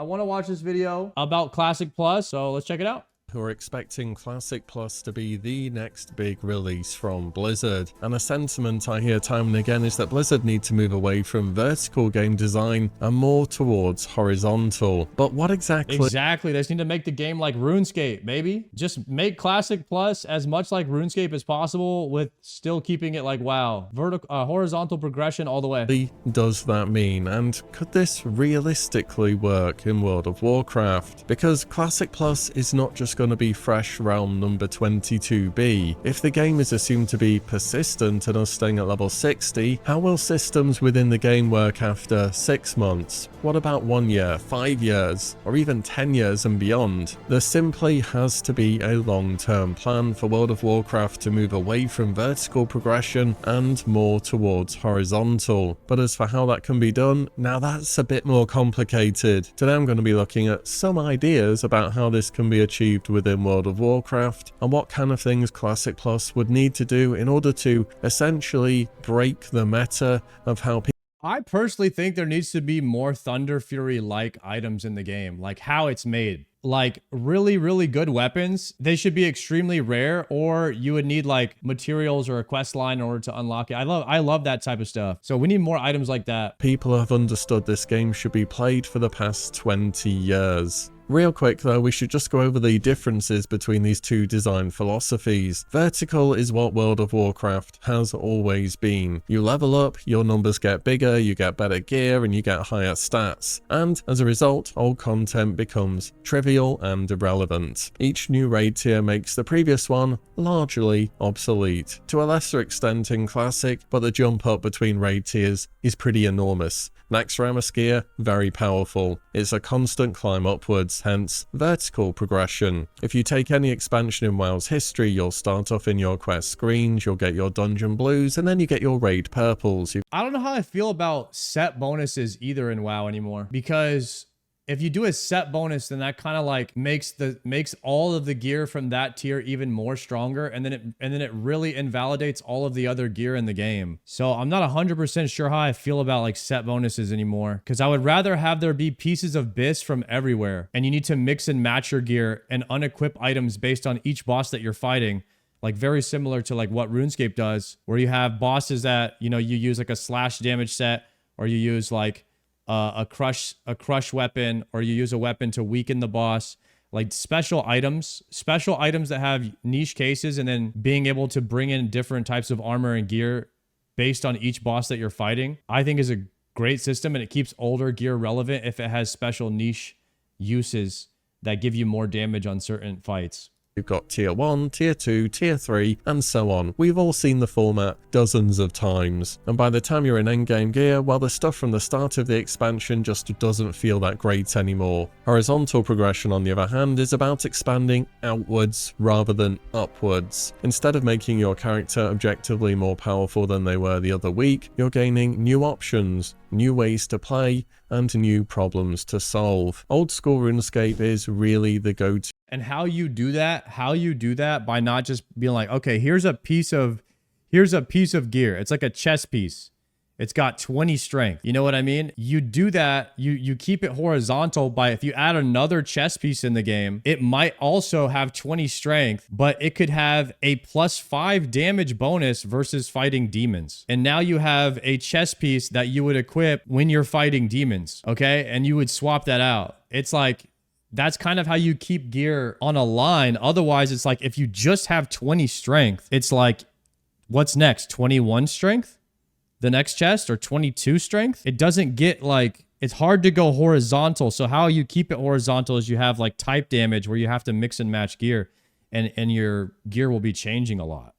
I want to watch this video about Classic Plus, so let's check it out. Who are expecting Classic Plus to be the next big release from Blizzard. And a sentiment I hear time and again is that Blizzard need to move away from vertical game design and more towards horizontal. But what exactly? Exactly, they just need to make the game like RuneScape, maybe. Just make Classic Plus as much like RuneScape as possible with still keeping it like WoW. Horizontal progression all the way. Does that mean? And could this realistically work in World of Warcraft? Because Classic Plus is not just going to be fresh realm number 22B. If the game is assumed to be persistent and us staying at level 60, how will systems within the game work after 6 months? What about 1 year, 5 years, or even 10 years and beyond? There simply has to be a long-term plan for World of Warcraft to move away from vertical progression and more towards horizontal. But as for how that can be done, now that's a bit more complicated. Today I'm going to be looking at some ideas about how this can be achieved within World of Warcraft and what kind of things Classic Plus would need to do in order to essentially break the meta of how people. I personally think there needs to be more Thunder Fury-like items in the game, like how it's made. Like really, really good weapons, they should be extremely rare, or you would need like materials or a quest line in order to unlock it. I love that type of stuff. So we need more items like that. People have understood this game should be played for the past 20 years. Real quick though, we should just go over the differences between these two design philosophies. Vertical is what World of Warcraft has always been. You level up, your numbers get bigger, you get better gear, and you get higher stats. And as a result, old content becomes trivial and irrelevant. Each new raid tier makes the previous one largely obsolete. To a lesser extent in Classic, but the jump up between raid tiers is pretty enormous. Naxxramas gear, very powerful. It's a constant climb upwards, hence vertical progression. If you take any expansion in WoW's history, you'll start off in your quest greens, you'll get your dungeon blues, and then you get your raid purples. I don't know how I feel about set bonuses either in WoW anymore, because if you do a set bonus, then that kind of like makes all of the gear from that tier even more stronger, and then it really invalidates all of the other gear in the game. So I'm not 100% sure how I feel about like set bonuses anymore, because I would rather have there be pieces of bis from everywhere, and you need to mix and match your gear and unequip items based on each boss that you're fighting. Like very similar to like what RuneScape does, where you have bosses that, you know, you use like a slash damage set, or you use like a crush weapon, or you use a weapon to weaken the boss. Like special items that have niche cases, and then being able to bring in different types of armor and gear based on each boss that you're fighting, I think is a great system, and it keeps older gear relevant if it has special niche uses that give you more damage on certain fights. You've got tier 1, tier 2, tier 3, and so on. We've all seen the format dozens of times. And by the time you're in endgame gear, well, the stuff from the start of the expansion just doesn't feel that great anymore. Horizontal progression, on the other hand, is about expanding outwards rather than upwards. Instead of making your character objectively more powerful than they were the other week, you're gaining new options, new ways to play, and new problems to solve. Old school RuneScape is really the go-to. And how you do that by not just being like, okay, here's a piece of gear. It's like a chess piece. It's got 20 strength. You know what I mean? You do that, you keep it horizontal by, if you add another chess piece in the game, it might also have 20 strength, but it could have a +5 damage bonus versus fighting demons. And now you have a chess piece that you would equip when you're fighting demons, okay? And you would swap that out. It's like, that's kind of how you keep gear on a line. Otherwise, it's like if you just have 20 strength, it's like, what's next? 21 strength? The next chest, or 22 strength? It doesn't get like, it's hard to go horizontal. So how you keep it horizontal is you have like type damage where you have to mix and match gear, and your gear will be changing a lot.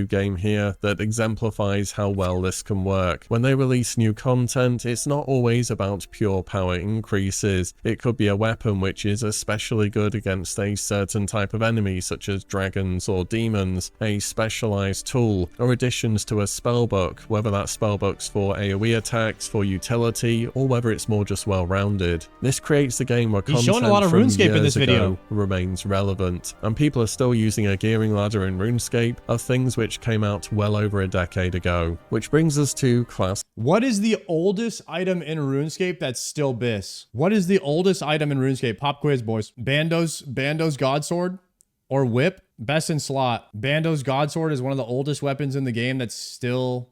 Game here that exemplifies how well this can work. When they release new content, it's not always about pure power increases. It could be a weapon which is especially good against a certain type of enemy, such as dragons or demons, a specialized tool, or additions to a spellbook, whether that spellbook's for AoE attacks, for utility, or whether it's more just well-rounded. This creates a game where content showing a lot of from RuneScape in this years video ago remains relevant, and people are still using a gearing ladder in RuneScape of things which which came out well over a decade ago. Which brings us to class. What is the oldest item in RuneScape that's still bis? What is the oldest item in RuneScape? Pop quiz, boys. Bando's Godsword or Whip? Best in slot. Bando's Godsword is one of the oldest weapons in the game that's still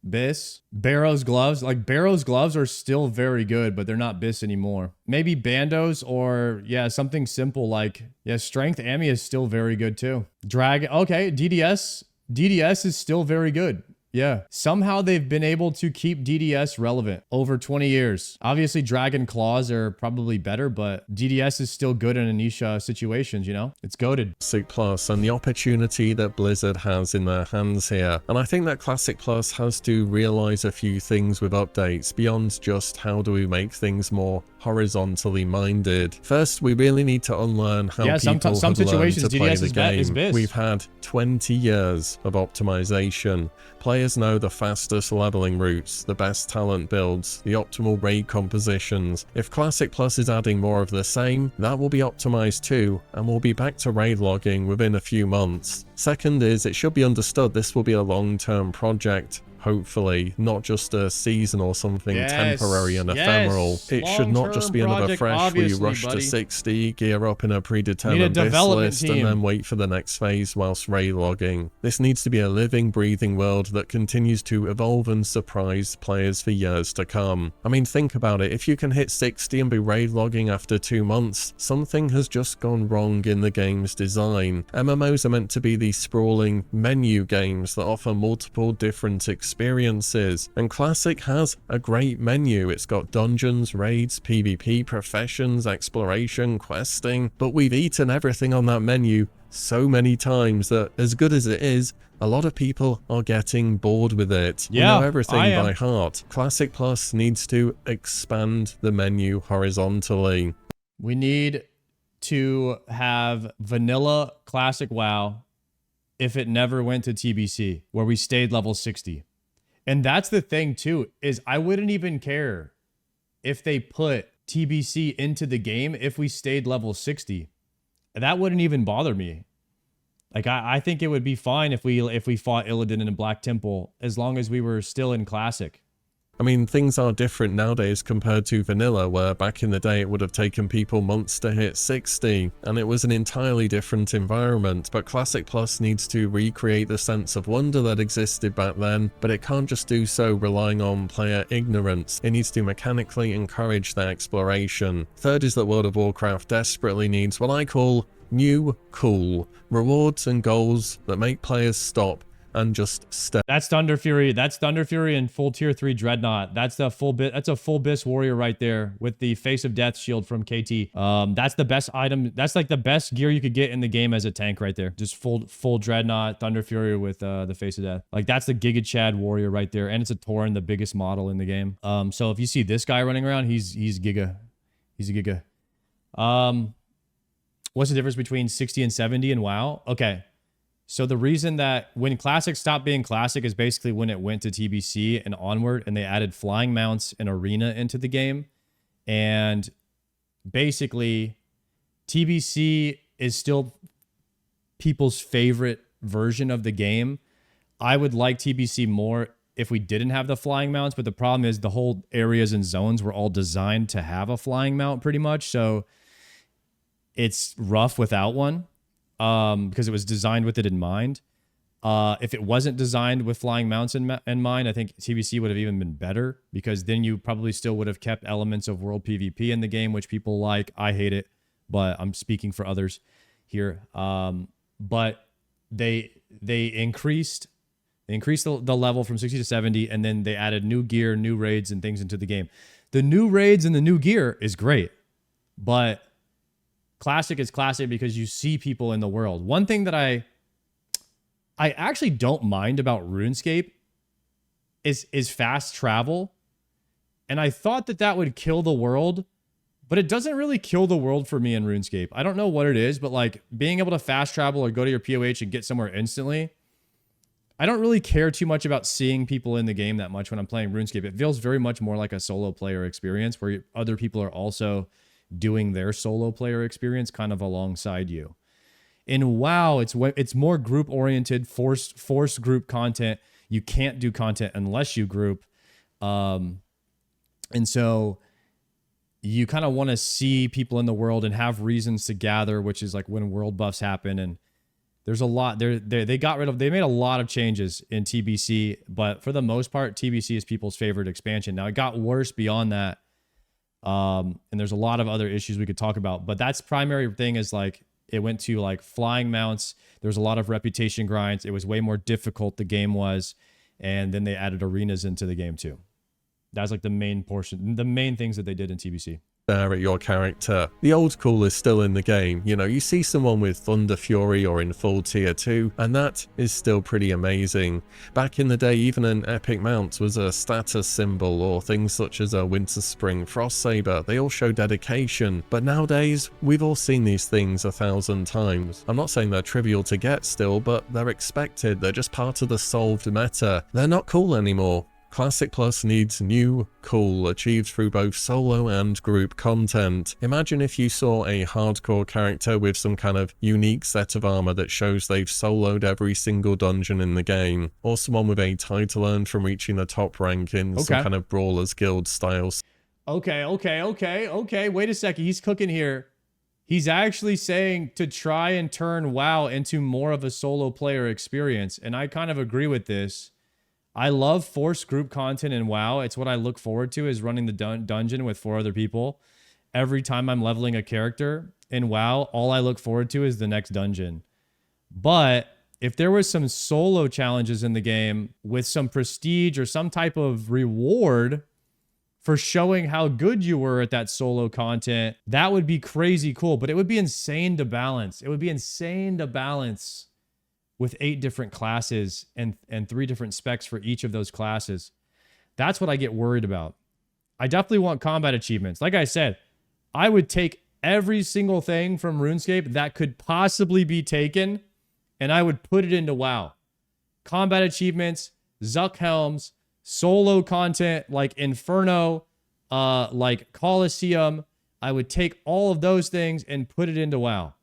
bis. Barrow's gloves. Like, Barrow's gloves are still very good, but they're not bis anymore. Maybe Bando's, or yeah, something simple like, yeah, Strength Ami is still very good too. Dragon. Okay, DDS. DDS is still very good. Yeah. Somehow they've been able to keep DDS relevant over 20 years. Obviously, Dragon Claws are probably better, but DDS is still good in a niche situations, you know? It's goated. Classic Plus and the opportunity that Blizzard has in their hands here. And I think that Classic Plus has to realize a few things with updates beyond just how do we make things more horizontally minded. First, we really need to unlearn how people some have learned situations to play DDS the is game. bis. We've had 20 years of optimization. Players know the fastest leveling routes, the best talent builds, the optimal raid compositions. If Classic Plus is adding more of the same, that will be optimized too, and we'll be back to raid logging within a few months. Second is, it should be understood this will be a long-term project. Hopefully, not just a season or something temporary and ephemeral. It should not just be another fresh, we rush to 60, gear up in a predetermined bis list, and then wait for the next phase whilst raid logging. This needs to be a living, breathing world that continues to evolve and surprise players for years to come. I mean, think about it. If you can hit 60 and be raid logging after 2 months, something has just gone wrong in the game's design. MMOs are meant to be these sprawling menu games that offer multiple different experiences, and Classic has a great menu. It's got dungeons, raids, PvP, professions, exploration, questing, but we've eaten everything on that menu so many times that, as good as it is, a lot of people are getting bored with it. Yeah, we know everything by heart. Classic Plus needs to expand the menu horizontally. We need to have vanilla Classic WoW if it never went to TBC, where we stayed level 60. And that's the thing too, is I wouldn't even care if they put TBC into the game if we stayed level 60. That wouldn't even bother me. Like, I think it would be fine if we fought Illidan in a Black Temple, as long as we were still in Classic. I mean, things are different nowadays compared to vanilla, where back in the day it would have taken people months to hit 60, and it was an entirely different environment. But Classic Plus needs to recreate the sense of wonder that existed back then, but it can't just do so relying on player ignorance. It needs to mechanically encourage their exploration. Third is that World of Warcraft desperately needs what I call new cool rewards and goals that make players stop and just stay. That's Thunder Fury. That's Thunder Fury and full tier 3 Dreadnought. That's the full bit. That's a full bis warrior right there with the Face of Death shield from KT. That's the best item. That's like the best gear you could get in the game as a tank right there. Just full Dreadnought Thunder Fury with the Face of Death. Like, that's the Giga Chad warrior right there, and it's a Tauren, the biggest model in the game. So if you see this guy running around, he's Giga. He's a Giga. What's the difference between 60 and 70 in WoW? Okay. So the reason that when Classic stopped being Classic is basically when it went to TBC and onward, and they added flying mounts and arena into the game. And basically, TBC is still people's favorite version of the game. I would like TBC more if we didn't have the flying mounts, but the problem is the whole areas and zones were all designed to have a flying mount pretty much. So it's rough without one. Because it was designed with it in mind. If it wasn't designed with flying mounts in mind, I think TBC would have even been better, because then you probably still would have kept elements of world PvP in the game, which people like. I hate it, but I'm speaking for others here. But they increased the level from 60 to 70, and then they added new gear, new raids, and things into the game. The new raids and the new gear is great, but Classic is Classic because you see people in the world. One thing that I actually don't mind about RuneScape is fast travel. And I thought that would kill the world, but it doesn't really kill the world for me in RuneScape. I don't know what it is, but like being able to fast travel or go to your POH and get somewhere instantly, I don't really care too much about seeing people in the game that much when I'm playing RuneScape. It feels very much more like a solo player experience where other people are also doing their solo player experience kind of alongside you. In WoW, it's more group oriented, forced group content. You can't do content unless you group. And so you kind of want to see people in the world and have reasons to gather, which is like when world buffs happen. And there's a lot they made a lot of changes in TBC, but for the most part, TBC is people's favorite expansion. Now it got worse beyond that. And there's a lot of other issues we could talk about, but that's primary thing is like, it went to like flying mounts. There's a lot of reputation grinds. It was way more difficult, the game was. And then they added arenas into the game too. That's like the main portion, the main things that they did in TBC. There at your character. The old cool is still in the game. You know, you see someone with Thunder Fury or in full tier 2, and that is still pretty amazing. Back in the day, even an epic mount was a status symbol, or things such as a Winter Spring Frost Saber. They all show dedication, but nowadays, we've all seen these things 1,000 times. I'm not saying they're trivial to get still, but they're expected. They're just part of the solved meta. They're not cool anymore. Classic Plus needs new, cool, achieved through both solo and group content. Imagine if you saw a hardcore character with some kind of unique set of armor that shows they've soloed every single dungeon in the game, or someone with a title earned from reaching the top rank in some kind of Brawlers Guild style. Okay. Wait a second. He's cooking here. He's actually saying to try and turn WoW into more of a solo player experience, and I kind of agree with this. I love forced group content in WoW. It's what I look forward to, is running the dungeon with 4 other people. Every time I'm leveling a character in WoW, all I look forward to is the next dungeon. But if there was some solo challenges in the game with some prestige or some type of reward for showing how good you were at that solo content, that would be crazy cool. But it would be insane to balance. It would be insane to balance with 8 different classes and 3 different specs for each of those classes. That's what I get worried about. I definitely want combat achievements. Like I said, I would take every single thing from RuneScape that could possibly be taken, and I would put it into WoW. Combat achievements, Zuck Helms, solo content like Inferno, like Coliseum. I would take all of those things and put it into WoW.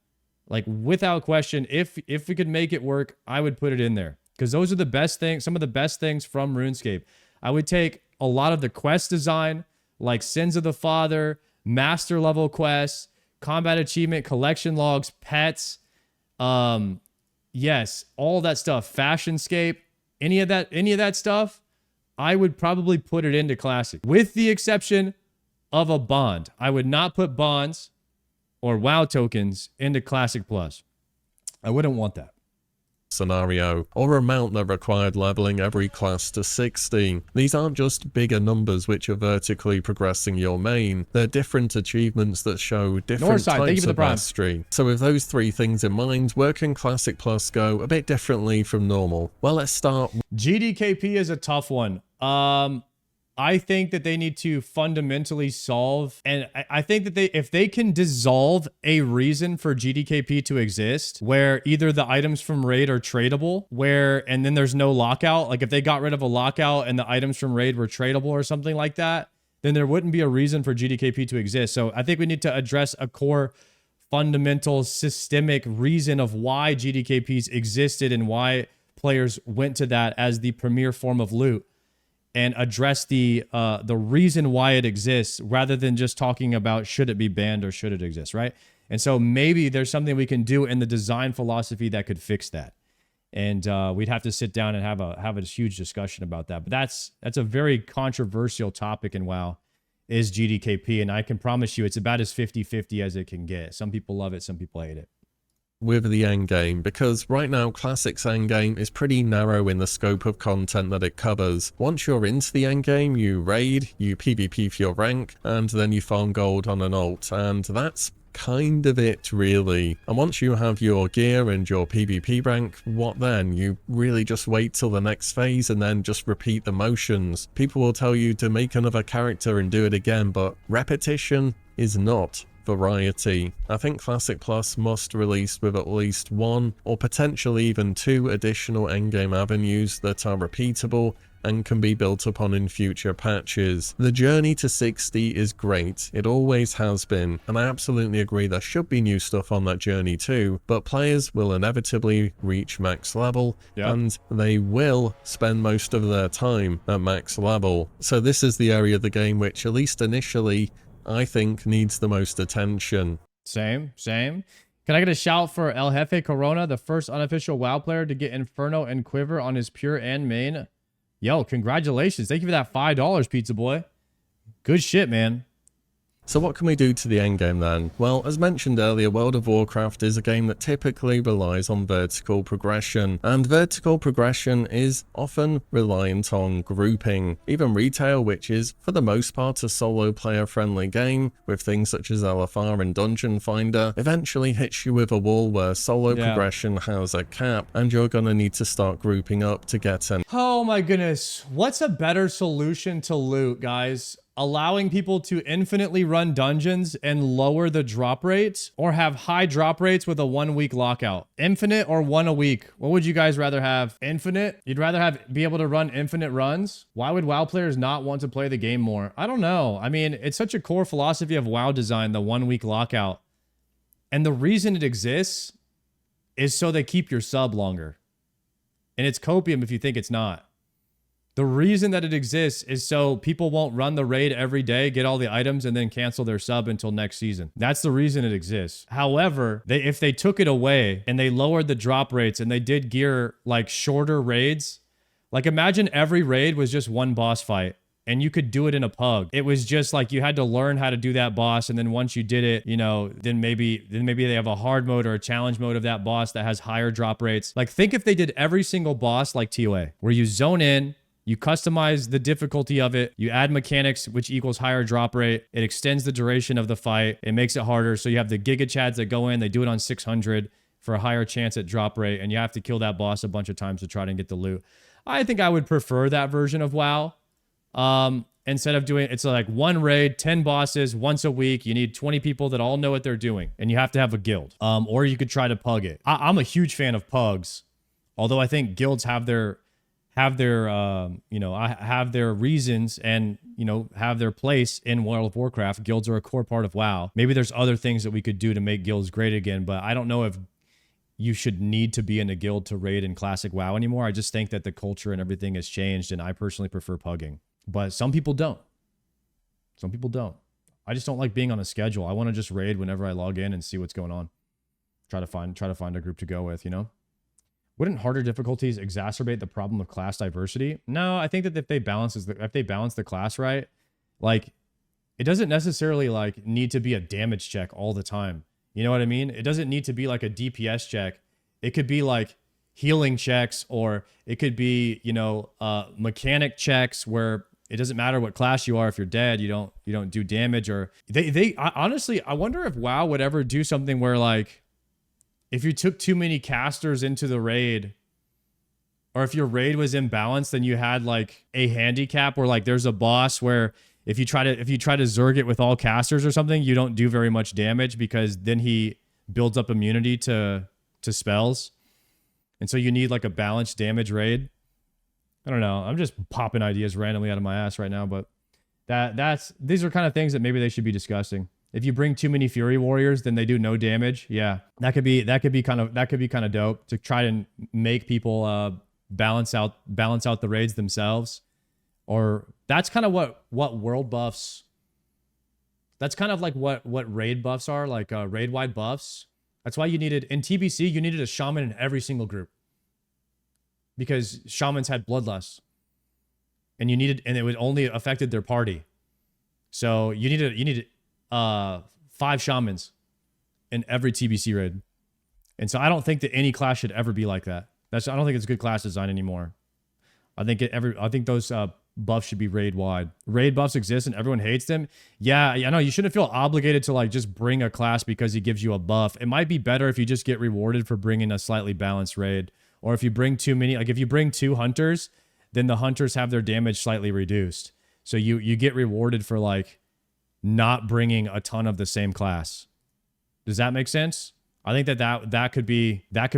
Like, without question, if we could make it work, I would put it in there. Because those are the best things, some of the best things from RuneScape. I would take a lot of the quest design, like Sins of the Father, master level quests, combat achievement, collection logs, pets, yes, all that stuff, Fashionscape, any of that stuff, I would probably put it into Classic. With the exception of a bond. I would not put bonds or WoW tokens into Classic Plus. I wouldn't want that. Scenario, or a mount that required leveling every class to 60. These aren't just bigger numbers which are vertically progressing your main, they're different achievements that show different types of mastery. So with those 3 things in mind, where can Classic Plus go a bit differently from normal? Well, let's start. GDKP is a tough one. I think that they need to fundamentally solve, and I think that if they can dissolve a reason for GDKP to exist, where either the items from raid are tradable, and then there's no lockout, like if they got rid of a lockout and the items from raid were tradable or something like that, then there wouldn't be a reason for GDKP to exist. So I think we need to address a core fundamental systemic reason of why GDKPs existed and why players went to that as the premier form of loot, and address the reason why it exists, rather than just talking about should it be banned or should it exist, right? And so maybe there's something we can do in the design philosophy that could fix that. And we'd have to sit down and have a huge discussion about that. But that's a very controversial topic in WoW, is GDKP. And I can promise you it's about as 50-50 as it can get. Some people love it, some people hate it. With the endgame, because right now Classic's endgame is pretty narrow in the scope of content that it covers. Once you're into the endgame, you raid, you PvP for your rank, and then you farm gold on an alt, and that's kind of it really. And once you have your gear and your PvP rank, what then? You really just wait till the next phase and then just repeat the motions. People will tell you to make another character and do it again, but repetition is not variety. I think Classic Plus must release with at least 1 or potentially even 2 additional endgame avenues that are repeatable and can be built upon in future patches. The journey to 60 is great, it always has been, and I absolutely agree there should be new stuff on that journey too, but players will inevitably reach max level, and they will spend most of their time at max level. So this is the area of the game which, at least initially, I think needs the most attention. Same. Can I get a shout for El Jefe Corona, the first unofficial WoW player to get Inferno and Quiver on his pure and main? Yo, congratulations. Thank you for that $5, Pizza Boy. Good shit, man. So what can we do to the endgame then? Well, as mentioned earlier, World of Warcraft is a game that typically relies on vertical progression, and vertical progression is often reliant on grouping. Even retail, which is for the most part a solo player friendly game, with things such as LFR and Dungeon Finder, eventually hits you with a wall where solo progression has a cap, and you're gonna need to start grouping up to get an... Oh my goodness. What's a better solution to loot, guys? Allowing people to infinitely run dungeons and lower the drop rate, or have high drop rates with a 1 week lockout? Infinite or 1 a week? What would you guys rather have? Infinite? You'd rather be able to run infinite runs? Why would WoW players not want to play the game more? I don't know. I mean, it's such a core philosophy of WoW design, the 1 week lockout. And the reason it exists is so they keep your sub longer. And it's copium if you think it's not. The reason that it exists is so people won't run the raid every day, get all the items, and then cancel their sub until next season. That's the reason it exists. However, if they took it away and they lowered the drop rates and they did gear like shorter raids, like imagine every raid was just one boss fight and you could do it in a pug. It was just like you had to learn how to do that boss, and then once you did it, you know, then maybe they have a hard mode or a challenge mode of that boss that has higher drop rates. Like think if they did every single boss like TOA, where you zone in, you customize the difficulty of it, you add mechanics, which equals higher drop rate. It extends the duration of the fight. It makes it harder. So you have the Giga Chads that go in, they do it on 600 for a higher chance at drop rate, and you have to kill that boss a bunch of times to try to get the loot. I think I would prefer that version of WoW. Instead of doing, it's like one raid, 10 bosses once a week. You need 20 people that all know what they're doing, and you have to have a guild. Or you could try to pug it. I'm a huge fan of pugs, although I think guilds have their reasons and, have their place in World of Warcraft. Guilds are a core part of WoW. Maybe there's other things that we could do to make guilds great again, but I don't know if you should need to be in a guild to raid in classic WoW anymore. I just think that the culture and everything has changed, and I personally prefer pugging. But some people don't. Some people don't. I just don't like being on a schedule. I want to just raid whenever I log in and see what's going on. Try to find a group to go with, Wouldn't harder difficulties exacerbate the problem of class diversity? No, I think that if they balance the class right, like it doesn't necessarily like need to be a damage check all the time. You know what I mean? It doesn't need to be like a DPS check. It could be like healing checks, or it could be, mechanic checks where it doesn't matter what class you are. If you're dead, you don't do damage. Or honestly, I wonder if WoW would ever do something where like, if you took too many casters into the raid, or if your raid was imbalanced, then you had like a handicap where like there's a boss where if you try to Zerg it with all casters or something, you don't do very much damage because then he builds up immunity to spells. And so you need like a balanced damage raid. I don't know. I'm just popping ideas randomly out of my ass right now, but these are kind of things that maybe they should be discussing. If you bring too many Fury Warriors, then they do no damage. Yeah, that could be kind of dope to try and make people balance out the raids themselves. Or that's kind of what world buffs. That's kind of like what raid buffs are, like raid wide buffs. That's why in TBC you needed a shaman in every single group, because shamans had bloodlust, and it would only affected their party. So you needed 5 shamans in every TBC raid. And so I don't think that any class should ever be like that. I don't think it's good class design anymore. I think those buffs should be raid wide. Raid buffs exist and everyone hates them. Yeah, I know you shouldn't feel obligated to like just bring a class because he gives you a buff. It might be better if you just get rewarded for bringing a slightly balanced raid. Or if you bring too many, like if you bring 2 hunters, then the hunters have their damage slightly reduced. So you get rewarded for like not bringing a ton of the same class. Does that make sense? I think that could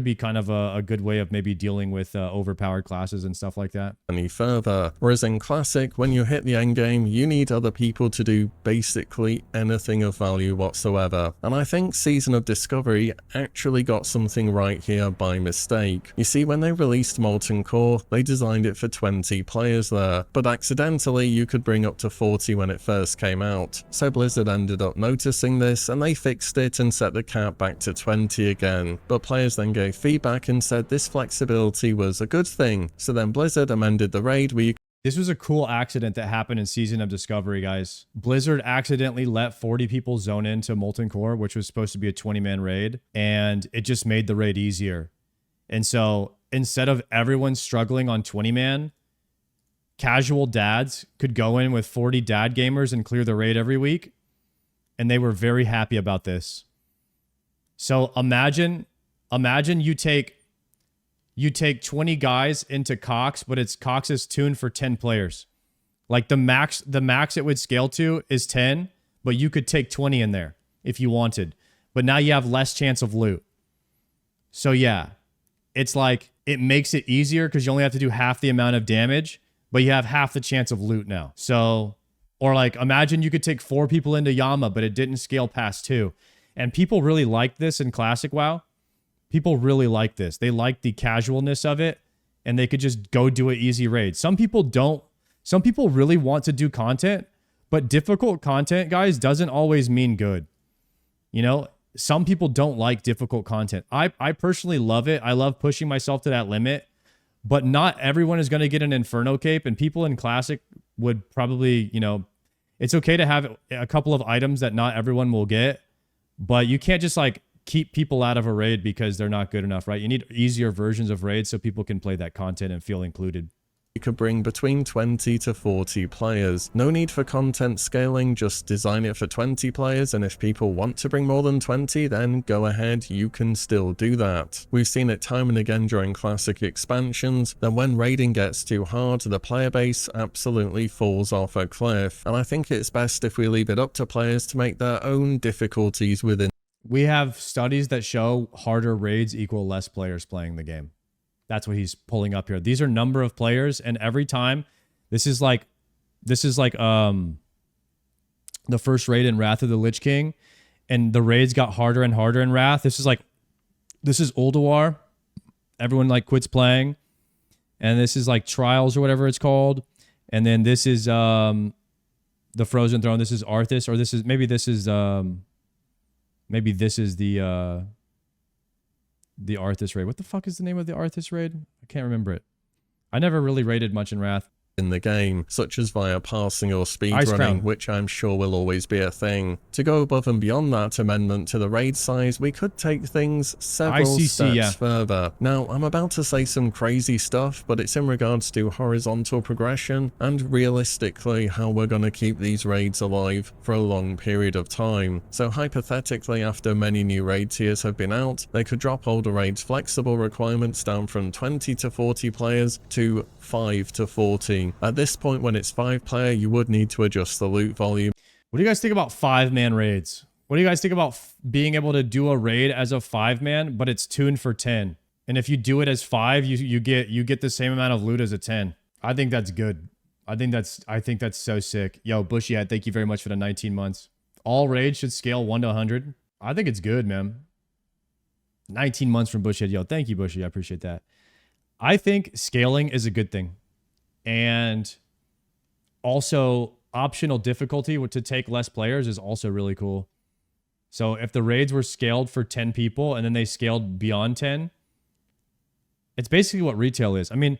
be kind of a good way of maybe dealing with overpowered classes and stuff like that. Any further. Whereas in Classic, when you hit the endgame, you need other people to do basically anything of value whatsoever. And I think Season of Discovery actually got something right here by mistake. You see, when they released Molten Core, they designed it for 20 players there, but accidentally you could bring up to 40 when it first came out. So Blizzard ended up noticing this, and they fixed it and set the cap back to 20 again, but players then gave feedback and said this flexibility was a good thing, so then Blizzard amended the raid where you. This was a cool accident that happened in Season of Discovery, guys. Blizzard accidentally let 40 people zone into Molten Core, which was supposed to be a 20-man raid, and it just made the raid easier. And so instead of everyone struggling on 20-man, casual dads could go in with 40 dad gamers and clear the raid every week, and they were very happy about this. So imagine you take 20 guys into Cox, but Cox is tuned for 10 players. Like the max it would scale to is 10, but you could take 20 in there if you wanted. But now you have less chance of loot. So yeah, it's like it makes it easier because you only have to do half the amount of damage, but you have half the chance of loot now. So, or like imagine you could take 4 people into Yama, but it didn't scale past 2. And people really like this in Classic WoW. People really like this. They like the casualness of it, and they could just go do an easy raid. Some people don't. Some people really want to do content, but difficult content, guys, doesn't always mean good. You know, some people don't like difficult content. I personally love it. I love pushing myself to that limit, but not everyone is going to get an Inferno cape, and people in Classic would probably, you know, it's okay to have a couple of items that not everyone will get. But you can't just like keep people out of a raid because they're not good enough, right? You need easier versions of raids so people can play that content and feel included. You could bring between 20 to 40 players. No need for content scaling, just design it for 20 players, and if people want to bring more than 20, then go ahead, you can still do that. We've seen it time and again during Classic expansions, that when raiding gets too hard, the player base absolutely falls off a cliff, and I think it's best if we leave it up to players to make their own difficulties within. We have studies that show harder raids equal less players playing the game. That's what he's pulling up here. These are number of players, and every time, this is like the first raid in Wrath of the Lich King, and the raids got harder and harder in Wrath. This is Ulduar. Everyone like quits playing, and this is like Trials or whatever it's called, and then this is the Frozen Throne. This is Arthas, or maybe this is the Arthas raid. What the fuck is the name of the Arthas raid? I can't remember it. I never really raided much in Wrath. In the game, such as via passing or speedrunning, which I'm sure will always be a thing. To go above and beyond that amendment to the raid size, we could take things several steps further. Now, I'm about to say some crazy stuff, but it's in regards to horizontal progression and realistically how we're going to keep these raids alive for a long period of time. So hypothetically, after many new raid tiers have been out, they could drop older raids' flexible requirements down from 20 to 40 players to 5 to 40. At this point, when it's 5-player, you would need to adjust the loot volume. What do you guys think about 5-man raids? What do you guys think about being able to do a raid as a 5-man, but it's tuned for 10? And if you do it as 5, you get the same amount of loot as a 10. I think that's good. I think that's so sick. Yo, Bushyhead, thank you very much for the 19 months. All raids should scale 1 to 100. I think it's good, man. 19 months from Bushyhead. Yo, thank you, Bushy. I appreciate that. I think scaling is a good thing. And also optional difficulty to take less players is also really cool. So if the raids were scaled for 10 people and then they scaled beyond 10, it's basically what retail is. I mean,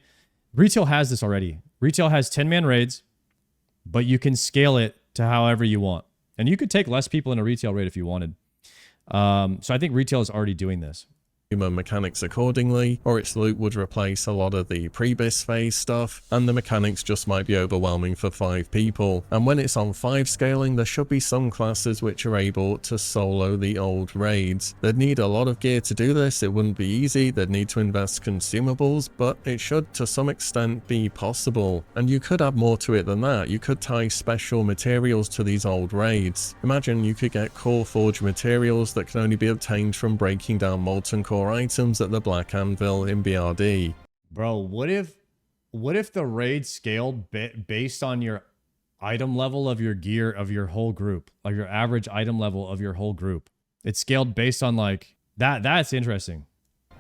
retail has this already. Retail has 10-man raids, but you can scale it to however you want. And you could take less people in a retail raid if you wanted. So I think retail is already doing this. human mechanics accordingly, or its loot would replace a lot of the pre-bis phase stuff, and the mechanics just might be overwhelming for 5 people. And when it's on 5 scaling, there should be some classes which are able to solo the old raids. They'd need a lot of gear to do this, it wouldn't be easy, they'd need to invest consumables, but it should to some extent be possible. And you could add more to it than that, you could tie special materials to these old raids. Imagine you could get core forge materials that can only be obtained from breaking down molten core items at the Black Anvil in BRD. Bro, what if the raid scaled based on your item level of your gear of your whole group, like your average item level of your whole group? It's scaled based on like that. That's interesting.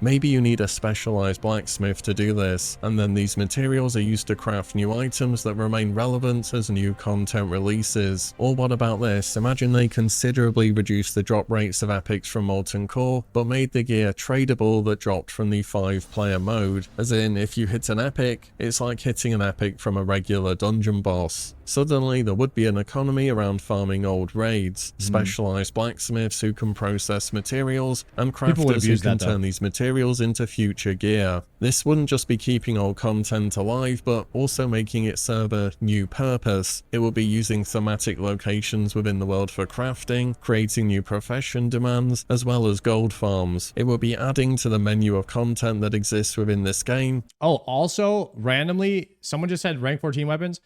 Maybe you need a specialized blacksmith to do this, and then these materials are used to craft new items that remain relevant as new content releases. Or what about this? Imagine they considerably reduced the drop rates of epics from Molten Core, but made the gear tradable that dropped from the 5-player mode. As in, if you hit an epic, it's like hitting an epic from a regular dungeon boss. Suddenly, there would be an economy around farming old raids, specialized blacksmiths who can process materials, and crafters who can turn these materials into future gear. This wouldn't just be keeping old content alive, but also making it serve a new purpose. It would be using thematic locations within the world for crafting, creating new profession demands, as well as gold farms. It would be adding to the menu of content that exists within this game. Oh, also, randomly, someone just said rank 14 weapons.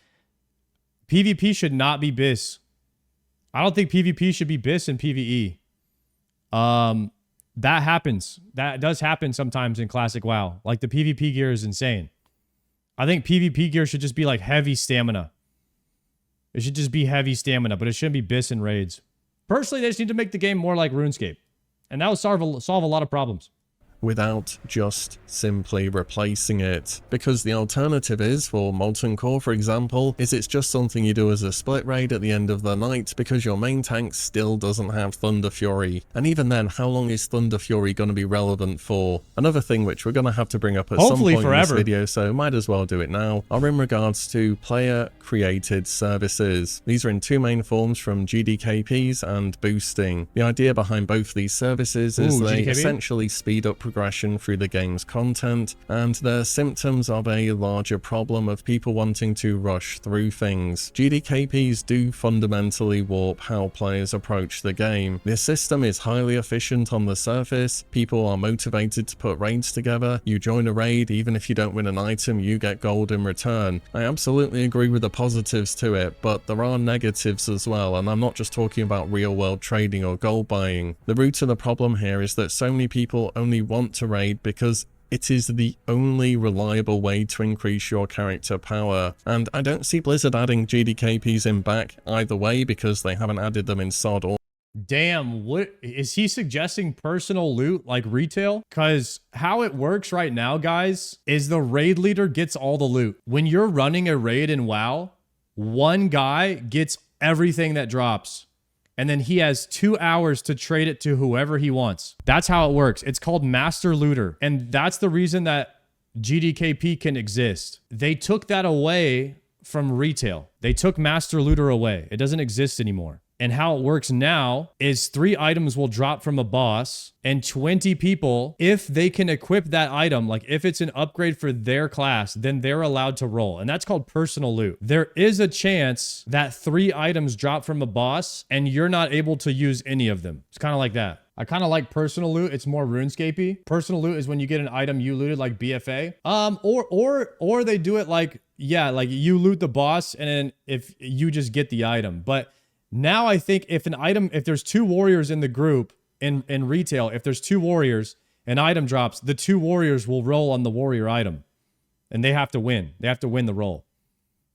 PvP should not be BIS. I don't think PvP should be BIS in PvE. That happens. That does happen sometimes in Classic WoW. Like the PvP gear is insane. I think PvP gear should just be like heavy stamina. It should just be heavy stamina, but it shouldn't be BIS in raids. Personally, they just need to make the game more like RuneScape. And that would solve a lot of problems. Without just simply replacing it. Because the alternative is, for Molten Core for example, is it's just something you do as a split raid at the end of the night because your main tank still doesn't have Thunder Fury. And even then, how long is Thunder Fury going to be relevant for? Another thing which we're going to have to bring up at some point in this video, so might as well do it now, are in regards to player created services. These are in 2 main forms, from GDKPs and boosting. The idea behind both these services is they essentially speed up progression through the game's content, and they're symptoms of a larger problem of people wanting to rush through things. GDKPs do fundamentally warp how players approach the game. This system is highly efficient on the surface, people are motivated to put raids together, you join a raid, even if you don't win an item, you get gold in return. I absolutely agree with the positives to it, but there are negatives as well, and I'm not just talking about real world trading or gold buying. The root of the problem here is that so many people only want to raid because it is the only reliable way to increase your character power. And I don't see Blizzard adding GDKPs in back either way because they haven't added them in SOD or... Damn, what is he suggesting? Personal loot like retail? Because how it works right now, guys, is the raid leader gets all the loot. When you're running a raid in WoW, one guy gets everything that drops, and then he has 2 hours to trade it to whoever he wants. That's how it works. It's called Master Looter. And that's the reason that GDKP can exist. They took that away from retail. They took Master Looter away. It doesn't exist anymore. And how it works now is 3 items will drop from a boss, and 20 people, if they can equip that item, like if it's an upgrade for their class, then they're allowed to roll. And that's called personal loot. There is a chance that 3 items drop from a boss and you're not able to use any of them. It's kind of like that. I kind of like personal loot. It's more RuneScape-y. Personal loot is when you get an item you looted, like BFA. Or they do it like, yeah, like you loot the boss and then if you just get the item. But now I think if there's 2 warriors in the group in retail, if there's 2 warriors, an item drops, the 2 warriors will roll on the warrior item, and they have to win. They have to win the roll.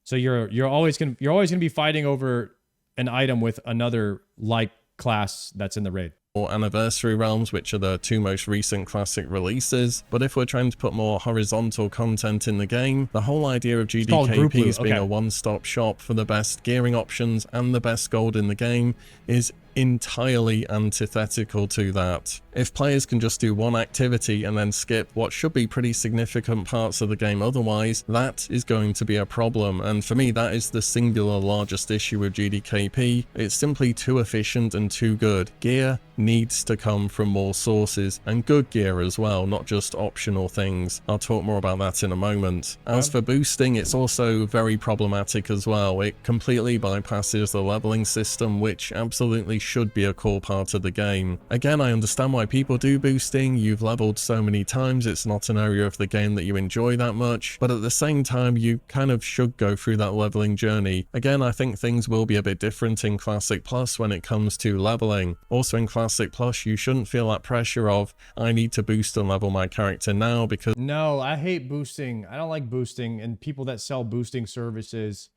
So you're always gonna be fighting over an item with another like class that's in the raid. Or Anniversary Realms, which are the 2 most recent classic releases. But if we're trying to put more horizontal content in the game, the whole idea of GDKPs being a one-stop shop for the best gearing options and the best gold in the game is entirely antithetical to that. If players can just do one activity and then skip what should be pretty significant parts of the game otherwise, that is going to be a problem. And for me, that is the singular largest issue with GDKP. It's simply too efficient and too good. Gear needs to come from more sources and good gear as well, not just optional things. I'll talk more about that in a moment. As for boosting, it's also very problematic as well. It completely bypasses the leveling system, which absolutely should be a core part of the game. Again, I understand why people do boosting. You've leveled so many times, it's not an area of the game that you enjoy that much, but at the same time, you kind of should go through that leveling journey. Again, I think things will be a bit different in Classic Plus when it comes to leveling. Also in Classic Plus, you shouldn't feel that pressure of, I need to boost and level my character now, because no, I hate boosting. I don't like boosting and people that sell boosting services.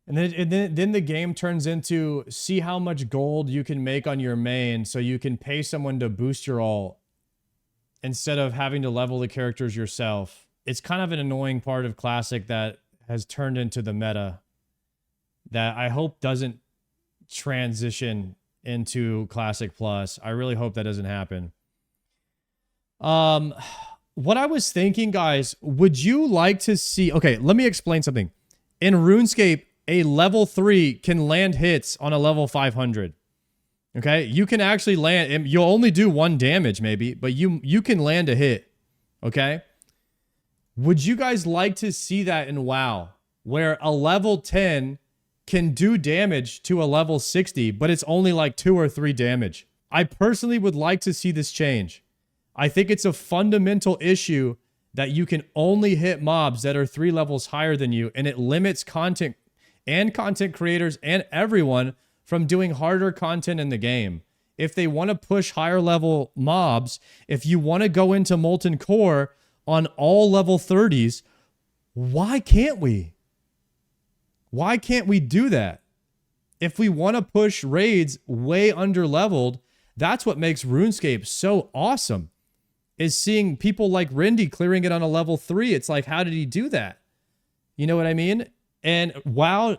And then the game turns into see how much gold you can make on your main so you can pay someone to boost your ult instead of having to level the characters yourself. It's kind of an annoying part of Classic that has turned into the meta that I hope doesn't transition into Classic Plus. I really hope that doesn't happen. What I was thinking, guys, would you like to see... Okay, let me explain something. In RuneScape, a level 3 can land hits on a level 500. Okay? You can actually land... You'll only do 1 damage, maybe, but you can land a hit. Okay? Would you guys like to see that in WoW? Where a level 10 can do damage to a level 60, but it's only like 2 or 3 damage. I personally would like to see this change. I think it's a fundamental issue that you can only hit mobs that are 3 levels higher than you, and it limits content creators and everyone from doing harder content in the game. If they want to push higher level mobs, if you want to go into Molten Core on all level 30s, why can't we? Why can't we do that? If we want to push raids way under leveled, that's what makes RuneScape so awesome, is seeing people like Rindy clearing it on a level 3. It's like, how did he do that? You know what I mean? And WoW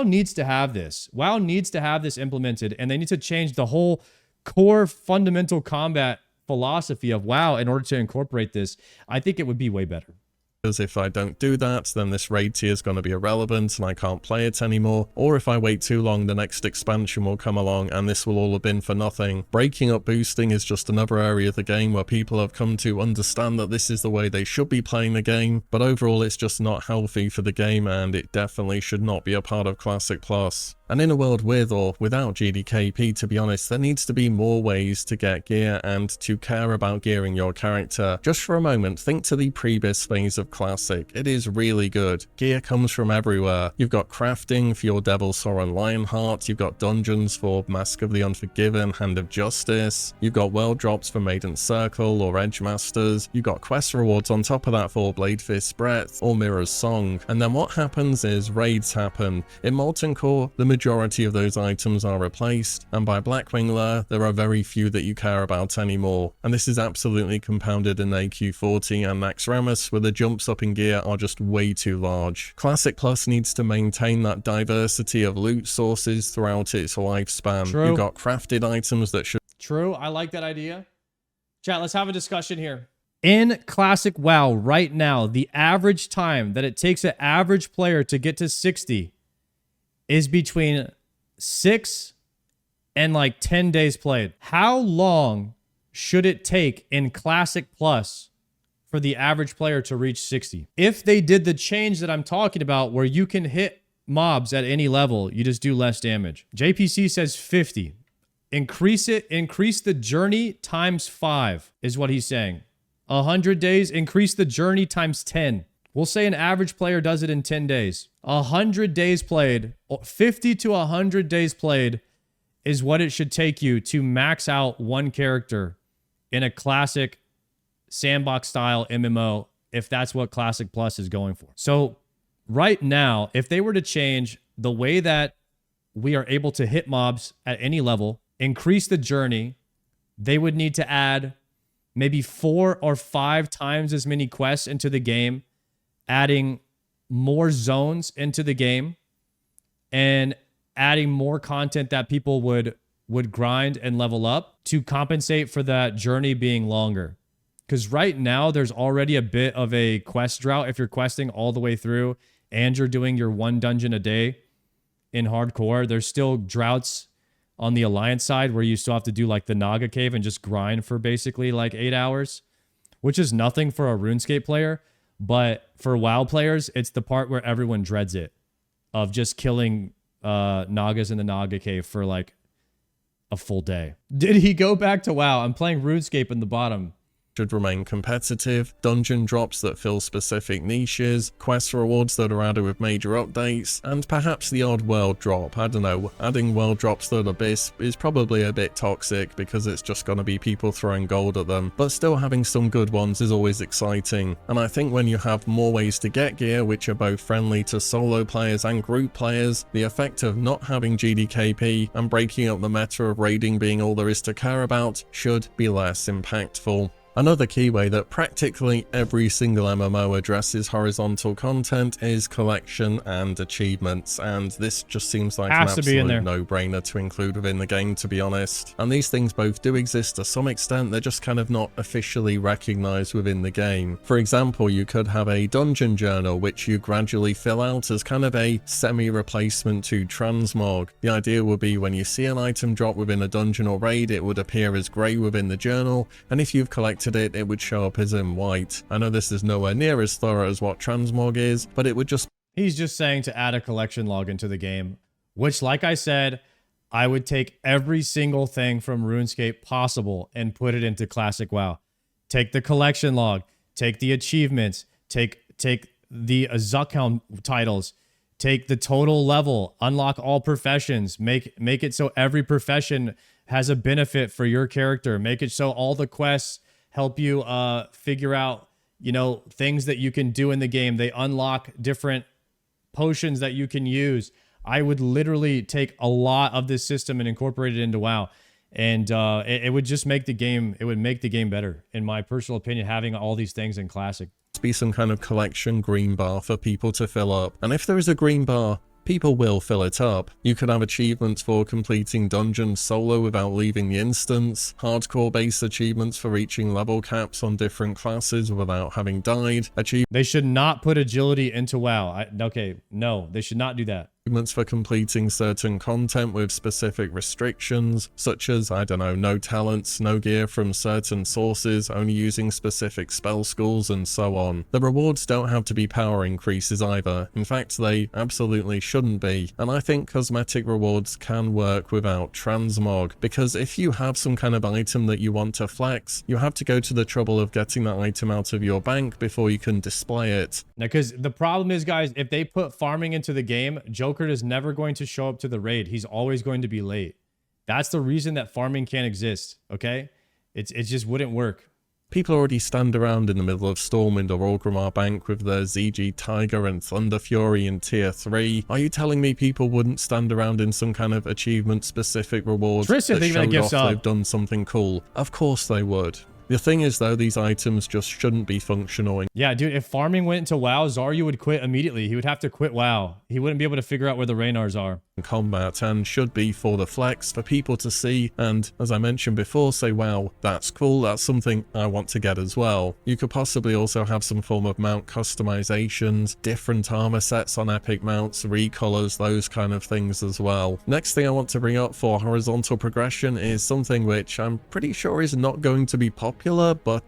needs to have this. WoW needs to have this implemented, and they need to change the whole core fundamental combat philosophy of WoW in order to incorporate this. I think it would be way better. Because if I don't do that, then this raid tier is going to be irrelevant and I can't play it anymore. Or if I wait too long, the next expansion will come along and this will all have been for nothing. Breaking up boosting is just another area of the game where people have come to understand that this is the way they should be playing the game, but overall it's just not healthy for the game and it definitely should not be a part of Classic Plus. And in a world with or without GDKP, to be honest, there needs to be more ways to get gear and to care about gearing your character. Just for a moment, think to the previous phase of Classic. It is really good. Gear comes from everywhere. You've got crafting for your Devil Soren Lionheart, you've got dungeons for Mask of the Unforgiven, Hand of Justice, you've got world drops for Maiden's Circle or Edge Masters, you've got quest rewards on top of that for Blade Fist's Breath or Mirror's Song. And then what happens is raids happen. In Molten Core, the majority of those items are replaced, and by Blackwing Lair, there are very few that you care about anymore. And this is absolutely compounded in AQ40 and Max Ramus, where the jumps up in gear are just way too large. Classic Plus needs to maintain that diversity of loot sources throughout its lifespan. True. You've got crafted items that should... True, I like that idea. Chat, let's have a discussion here. In Classic WoW right now, the average time that it takes an average player to get to 60 is between 6 and like 10 days played. How long should it take in Classic Plus for the average player to reach 60? If they did the change that I'm talking about where you can hit mobs at any level, you just do less damage. JPC says 50. Increase the journey times 5 is what he's saying. 100 days, increase the journey times 10. We'll say an average player does it in 10 days. 100 days played, 50 to 100 days played is what it should take you to max out one character in a classic sandbox style MMO, if that's what Classic Plus is going for. So right now, if they were to change the way that we are able to hit mobs at any level, increase the journey, they would need to add maybe 4 or 5 times as many quests into the game, adding more zones into the game, and adding more content that people would grind and level up to compensate for that journey being longer. Because right now, there's already a bit of a quest drought if you're questing all the way through and you're doing your 1 dungeon a day in hardcore. There's still droughts on the Alliance side where you still have to do like the Naga cave and just grind for basically like 8 hours, which is nothing for a RuneScape player. But for WoW players, it's the part where everyone dreads it, of just killing Nagas in the Naga cave for like a full day. Did he go back to WoW? I'm playing RuneScape in the bottom. Should remain competitive, dungeon drops that fill specific niches, quest rewards that are added with major updates, and perhaps the odd world drop. I don't know, adding world drops to Abyss is probably a bit toxic because it's just going to be people throwing gold at them, but still having some good ones is always exciting. And I think when you have more ways to get gear which are both friendly to solo players and group players, the effect of not having GDKP and breaking up the meta of raiding being all there is to care about should be less impactful. Another key way that practically every single MMO addresses horizontal content is collection and achievements, and this just seems like an absolute no-brainer to include within the game, to be honest. And these things both do exist to some extent, they're just kind of not officially recognized within the game. For example, you could have a dungeon journal which you gradually fill out as kind of a semi-replacement to transmog. The idea would be when you see an item drop within a dungeon or raid, it would appear as grey within the journal, and if you've collected it would show up as in white. I know this is nowhere near as thorough as what transmog is, but it would just... He's just saying to add a collection log into the game, which, like I said, I would take every single thing from RuneScape possible and put it into Classic WoW. Take the collection log, take the achievements, take the Zuckhound titles, take the total level, unlock all professions, make it so every profession has a benefit for your character, make it so all the quests help you figure out, you know, things that you can do in the game. They unlock different potions that you can use. I would literally take a lot of this system and incorporate it into WoW. And it would just make the game, it would make the game better, in my personal opinion, having all these things in Classic. Be some kind of collection green bar for people to fill up. And if there is a green bar, people will fill it up. You could have achievements for completing dungeons solo without leaving the instance, hardcore based achievements for reaching level caps on different classes without having died. They should not put agility into WoW. Okay, no, they should not do that. Achievements for completing certain content with specific restrictions, such as, I don't know, no talents, no gear from certain sources, only using specific spell schools, and so on. The rewards don't have to be power increases either. In fact, they absolutely shouldn't be. And I think cosmetic rewards can work without transmog, because if you have some kind of item that you want to flex, you have to go to the trouble of getting that item out of your bank before you can display it. Now, because the problem is, guys, if they put farming into the game, Joker is never going to show up to the raid. He's always going to be late. That's the reason that farming can't exist, okay? It just wouldn't work. People already stand around in the middle of Stormwind or Orgrimmar Bank with their ZG Tiger and Thunder Fury in tier 3. Are you telling me people wouldn't stand around in some kind of achievement specific rewards that showed off they've done something cool? Of course they would. The thing is, though, these items just shouldn't be functional. Yeah, dude, if farming went into WoW, Zarya would quit immediately. He would have to quit WoW. He wouldn't be able to figure out where the Raynars are. Combat, and should be for the flex, for people to see, and as I mentioned before, say, wow, that's cool, that's something I want to get as well. You could possibly also have some form of mount customizations, different armor sets on epic mounts, recolors, those kind of things as well. Next thing I want to bring up for horizontal progression is something which I'm pretty sure is not going to be popular, but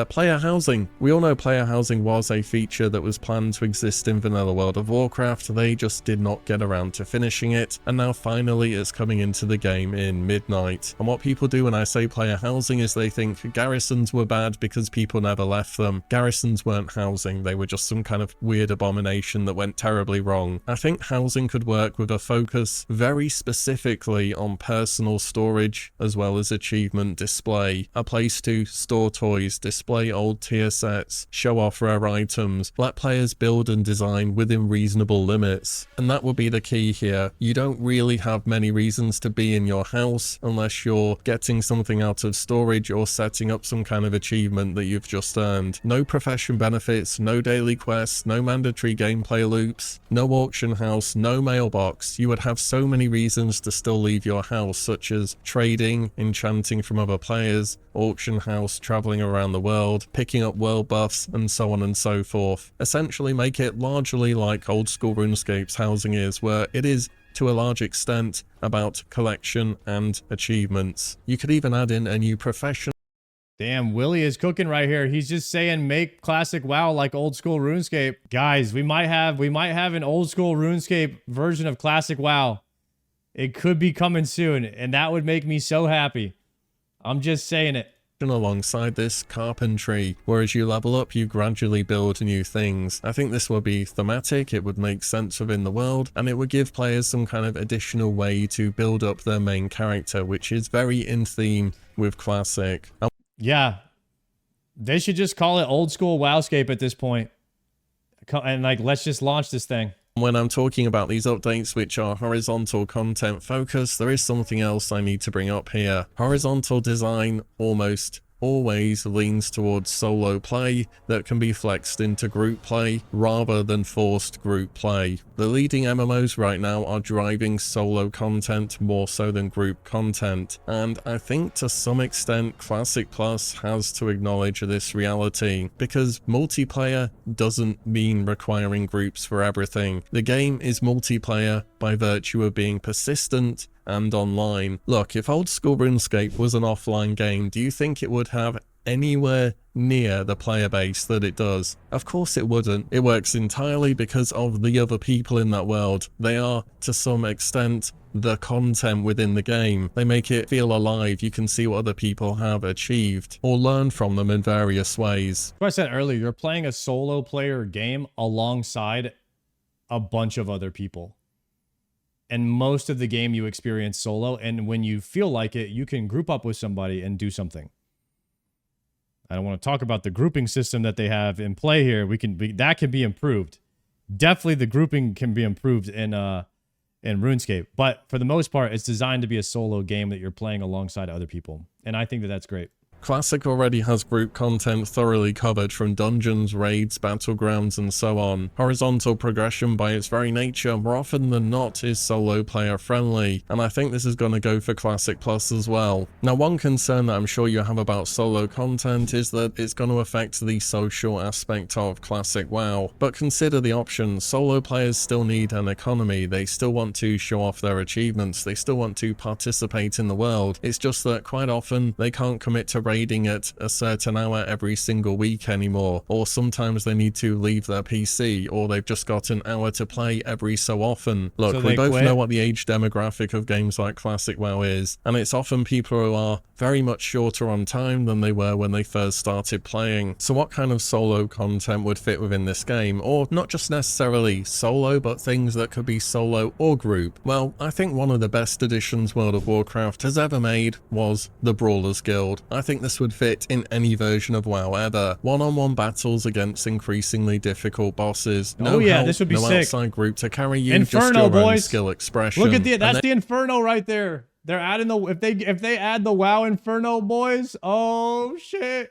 player housing. We all know player housing was a feature that was planned to exist in vanilla World of Warcraft. They just did not get around to finishing it, and now finally it's coming into the game in Midnight. And what people do when I say player housing is they think garrisons were bad because people never left them. Garrisons weren't housing, they were just some kind of weird abomination that went terribly wrong. I think housing could work with a focus very specifically on personal storage as well as achievement display. A place to store toys, display old tier sets, show off rare items, let players build and design within reasonable limits. And that would be the key here. You don't really have many reasons to be in your house unless you're getting something out of storage or setting up some kind of achievement that you've just earned. No profession benefits, no daily quests, no mandatory gameplay loops, no auction house, no mailbox. You would have so many reasons to still leave your house, such as trading, enchanting from other players, auction house, traveling around the world, picking up world buffs, and so on and so forth. Essentially make it largely like old school RuneScape's housing is, where it is to a large extent about collection and achievements. You could even add in a new profession. Damn, Willie is cooking right here. He's just saying make classic WoW like old school RuneScape. Guys, we might have an old school RuneScape version of classic WoW. It could be coming soon, and that would make me so happy. I'm just saying it. Alongside this carpentry, where as you level up you gradually build new things. I think this will be thematic, it would make sense within the world, and it would give players some kind of additional way to build up their main character, which is very in theme with classic. Yeah, they should just call it old school WoWscape at this point, and like let's just launch this thing. When I'm talking about these updates which are horizontal content focused, there is something else I need to bring up here. Horizontal design almost always leans towards solo play that can be flexed into group play rather than forced group play. The leading MMOs right now are driving solo content more so than group content, and I think to some extent Classic Plus has to acknowledge this reality, because multiplayer doesn't mean requiring groups for everything. The game is multiplayer by virtue of being persistent and online. Look, if old school RuneScape was an offline game, do you think it would have anywhere near the player base that it does? Of course it wouldn't. It works entirely because of the other people in that world. They are, to some extent, the content within the game. They make it feel alive. You can see what other people have achieved or learn from them in various ways. Like I said earlier, you're playing a solo player game alongside a bunch of other people. And most of the game you experience solo, and when you feel like it, you can group up with somebody and do something. I don't want to talk about the grouping system that they have in play here. That can be improved. Definitely the grouping can be improved in RuneScape. But for the most part, it's designed to be a solo game that you're playing alongside other people. And I think that that's great. Classic already has group content thoroughly covered from dungeons, raids, battlegrounds, and so on. Horizontal progression by its very nature more often than not is solo player friendly, and I think this is going to go for Classic Plus as well. Now, one concern that I'm sure you have about solo content is that it's going to affect the social aspect of Classic WoW, but consider the options. Solo players still need an economy, they still want to show off their achievements, they still want to participate in the world. It's just that quite often they can't commit to raiding at a certain hour every single week anymore, or sometimes they need to leave their PC, or they've just got an hour to play every so often. Look, so we both quit. know what the age demographic of games like Classic WoW is, and it's often people who are very much shorter on time than they were when they first started playing. So what kind of solo content would fit within this game? Or not just necessarily solo, but things that could be solo or group? Well, I think one of the best additions World of Warcraft has ever made was the Brawlers Guild. I think this would fit in any version of WoW ever. One-on-one battles against increasingly difficult bosses. No help, this would be no sick. outside group to carry you, Inferno, just your own boys. skill expression. Look at that's the Inferno right there. They're adding if they add the WoW Inferno, boys. Oh shit.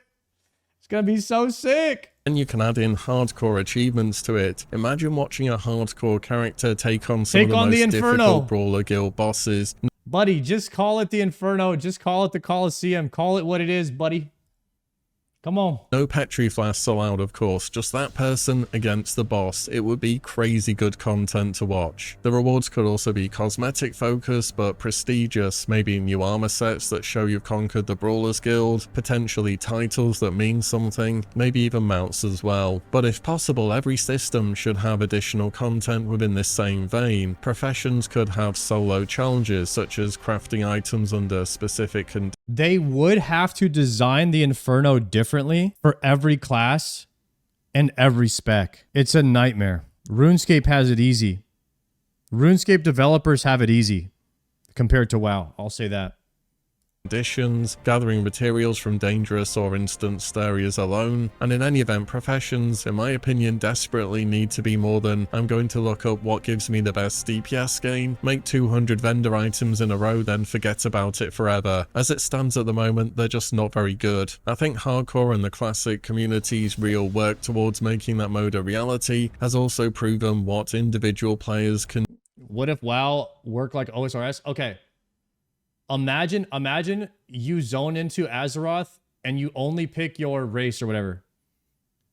It's gonna be so sick. And you can add in hardcore achievements to it. Imagine watching a hardcore character take on some of the most difficult Brawler Guild bosses. Buddy, just call it the Inferno. Just call it the Coliseum. Call it what it is, buddy. Come on. No Petri flasks allowed, of course, just that person against the boss. It would be crazy good content to watch. The rewards could also be cosmetic focused, but prestigious, maybe new armor sets that show you've conquered the Brawlers Guild, potentially titles that mean something, maybe even mounts as well. But if possible, every system should have additional content within this same vein. Professions could have solo challenges, such as crafting items under specific conditions. They would have to design the Inferno differently for every class and every spec. It's a nightmare. RuneScape has it easy. RuneScape developers have it easy compared to WoW. I'll say that. Conditions, gathering materials from dangerous or instanced areas alone, and in any event, professions, in my opinion, desperately need to be more than I'm going to look up what gives me the best DPS gain, make 200 vendor items in a row, then forget about it forever. As it stands at the moment, they're just not very good. I think hardcore and the classic community's real work towards making that mode a reality has also proven what individual players can. What if WoW worked like OSRS? Okay. Imagine you zone into Azeroth and you only pick your race or whatever.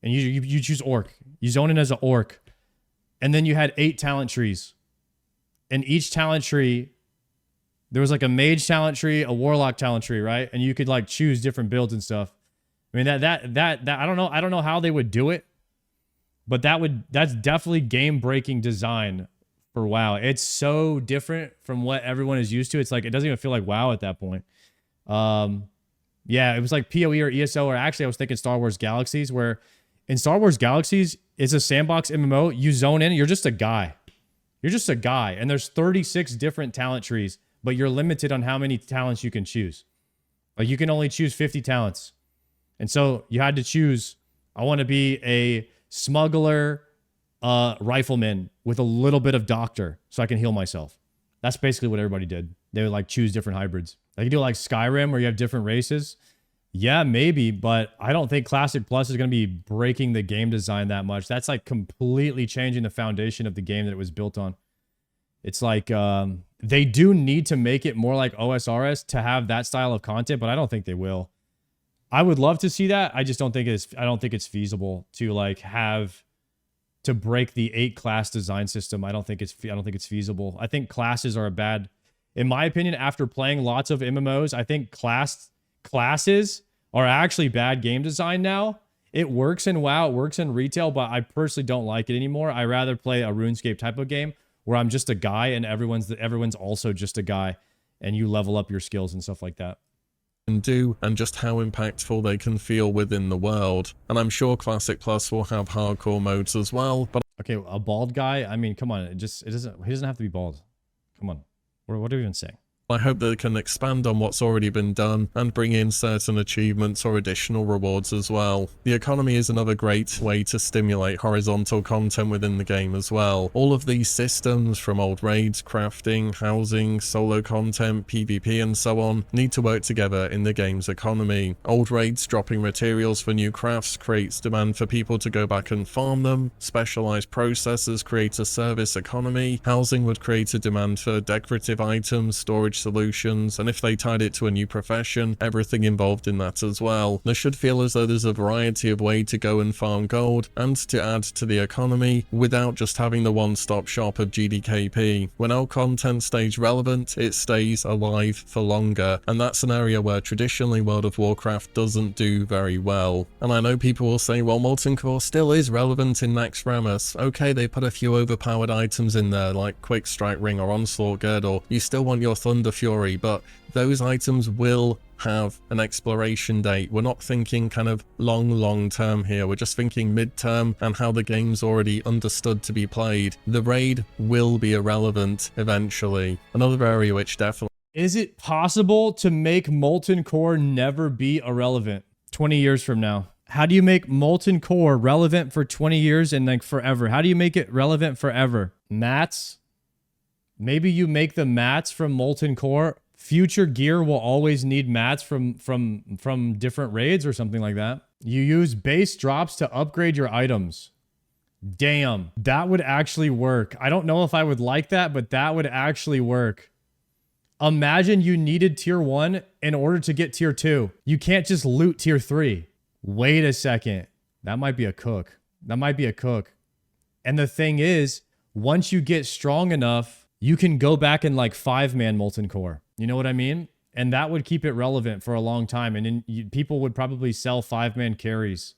And you choose orc. You zone in as an orc. And then you had 8 talent trees. in each talent tree, there was like a mage talent tree, a warlock talent tree, right? And you could like choose different builds and stuff. I mean, that I don't know how they would do it, but that's definitely game-breaking design for WoW. It's so different from what everyone is used to. It's like it doesn't even feel like WoW at that point. Yeah, it was like PoE or ESO, or actually I was thinking Star Wars Galaxies, where in Star Wars Galaxies, it's a sandbox MMO. You zone in, you're just a guy. You're just a guy, and there's 36 different talent trees, but you're limited on how many talents you can choose. Like you can only choose 50 talents. And so you had to choose, I want to be a smuggler, rifleman with a little bit of doctor so I can heal myself. That's basically what everybody did. They would like choose different hybrids. Like you do like Skyrim where you have different races. Yeah, maybe, but I don't think Classic Plus is going to be breaking the game design that much. That's like completely changing the foundation of the game that it was built on. It's like they do need to make it more like OSRS to have that style of content, but I don't think they will. I would love to see that. I just don't think I don't think it's feasible to like have to break the 8 class design system. I don't think it's feasible. I think classes are a bad, in my opinion, after playing lots of MMOs, I think classes are actually bad game design now. It works in WoW, it works in retail, but I personally don't like it anymore. I rather play a RuneScape type of game where I'm just a guy and everyone's also just a guy and you level up your skills and stuff like that. Do and just how impactful they can feel within the world. And I'm sure Classic Plus will have hardcore modes as well. But okay, a bald guy, I mean, come on, he doesn't have to be bald. Come on. What are we even saying? I hope they can expand on what's already been done and bring in certain achievements or additional rewards as well. The economy is another great way to stimulate horizontal content within the game as well. All of these systems, from old raids, crafting, housing, solo content, PvP and so on, need to work together in the game's economy. Old raids dropping materials for new crafts creates demand for people to go back and farm them. Specialized processors create a service economy. Housing would create a demand for decorative items, storage solutions, and if they tied it to a new profession, everything involved in that as well. There should feel as though there's a variety of ways to go and farm gold and to add to the economy without just having the one-stop shop of GDKP. When our content stays relevant, it stays alive for longer, and that's an area where traditionally World of Warcraft doesn't do very well. And I know people will say, well, Molten Core still is relevant in Naxxramas. Okay, they put a few overpowered items in there like Quick Strike Ring or Onslaught Girdle. You still want your Thunder Fury, but those items will have an exploration date. We're not thinking kind of long term here. We're just thinking mid-term and how the game's already understood to be played. The raid will be irrelevant eventually. Another area which definitely... Is it possible to make Molten Core never be irrelevant 20 years from now? How do you make Molten Core relevant for 20 years and like forever? How do you make it relevant forever? Mats? Maybe you make the mats from Molten Core. Future gear will always need mats from different raids or something like that. You use base drops to upgrade your items. Damn, that would actually work. I don't know if I would like that, but that would actually work. Imagine you needed tier 1 in order to get tier 2. You can't just loot tier 3. Wait a second. That might be a cook. That might be a cook. And the thing is, once you get strong enough, you can go back and like 5-man Molten Core. You know what I mean? And that would keep it relevant for a long time. And then people would probably sell 5-man carries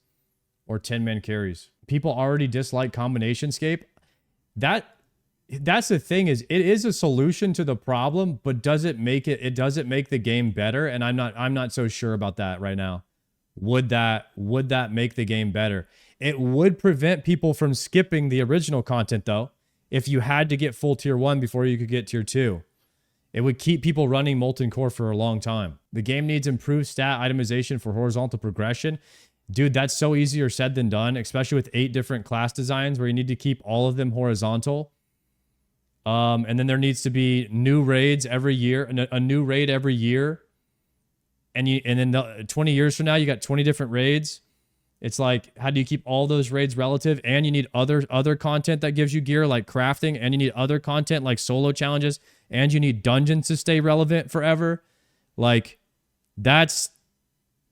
or 10-man carries. People already dislike combinationscape. That's the thing, is it is a solution to the problem, but does it make the game better? And I'm not so sure about that right now. Would that make the game better? It would prevent people from skipping the original content though. If you had to get full tier 1 before you could get tier 2. It would keep people running Molten Core for a long time. The game needs improved stat itemization for horizontal progression. Dude, that's so easier said than done, especially with 8 different class designs where you need to keep all of them horizontal. And then there needs to be new raids every year, a new raid every year. And then 20 years from now, you got 20 different raids. It's like, how do you keep all those raids relative? And you need other content that gives you gear like crafting, and you need other content like solo challenges, and you need dungeons to stay relevant forever. Like, that's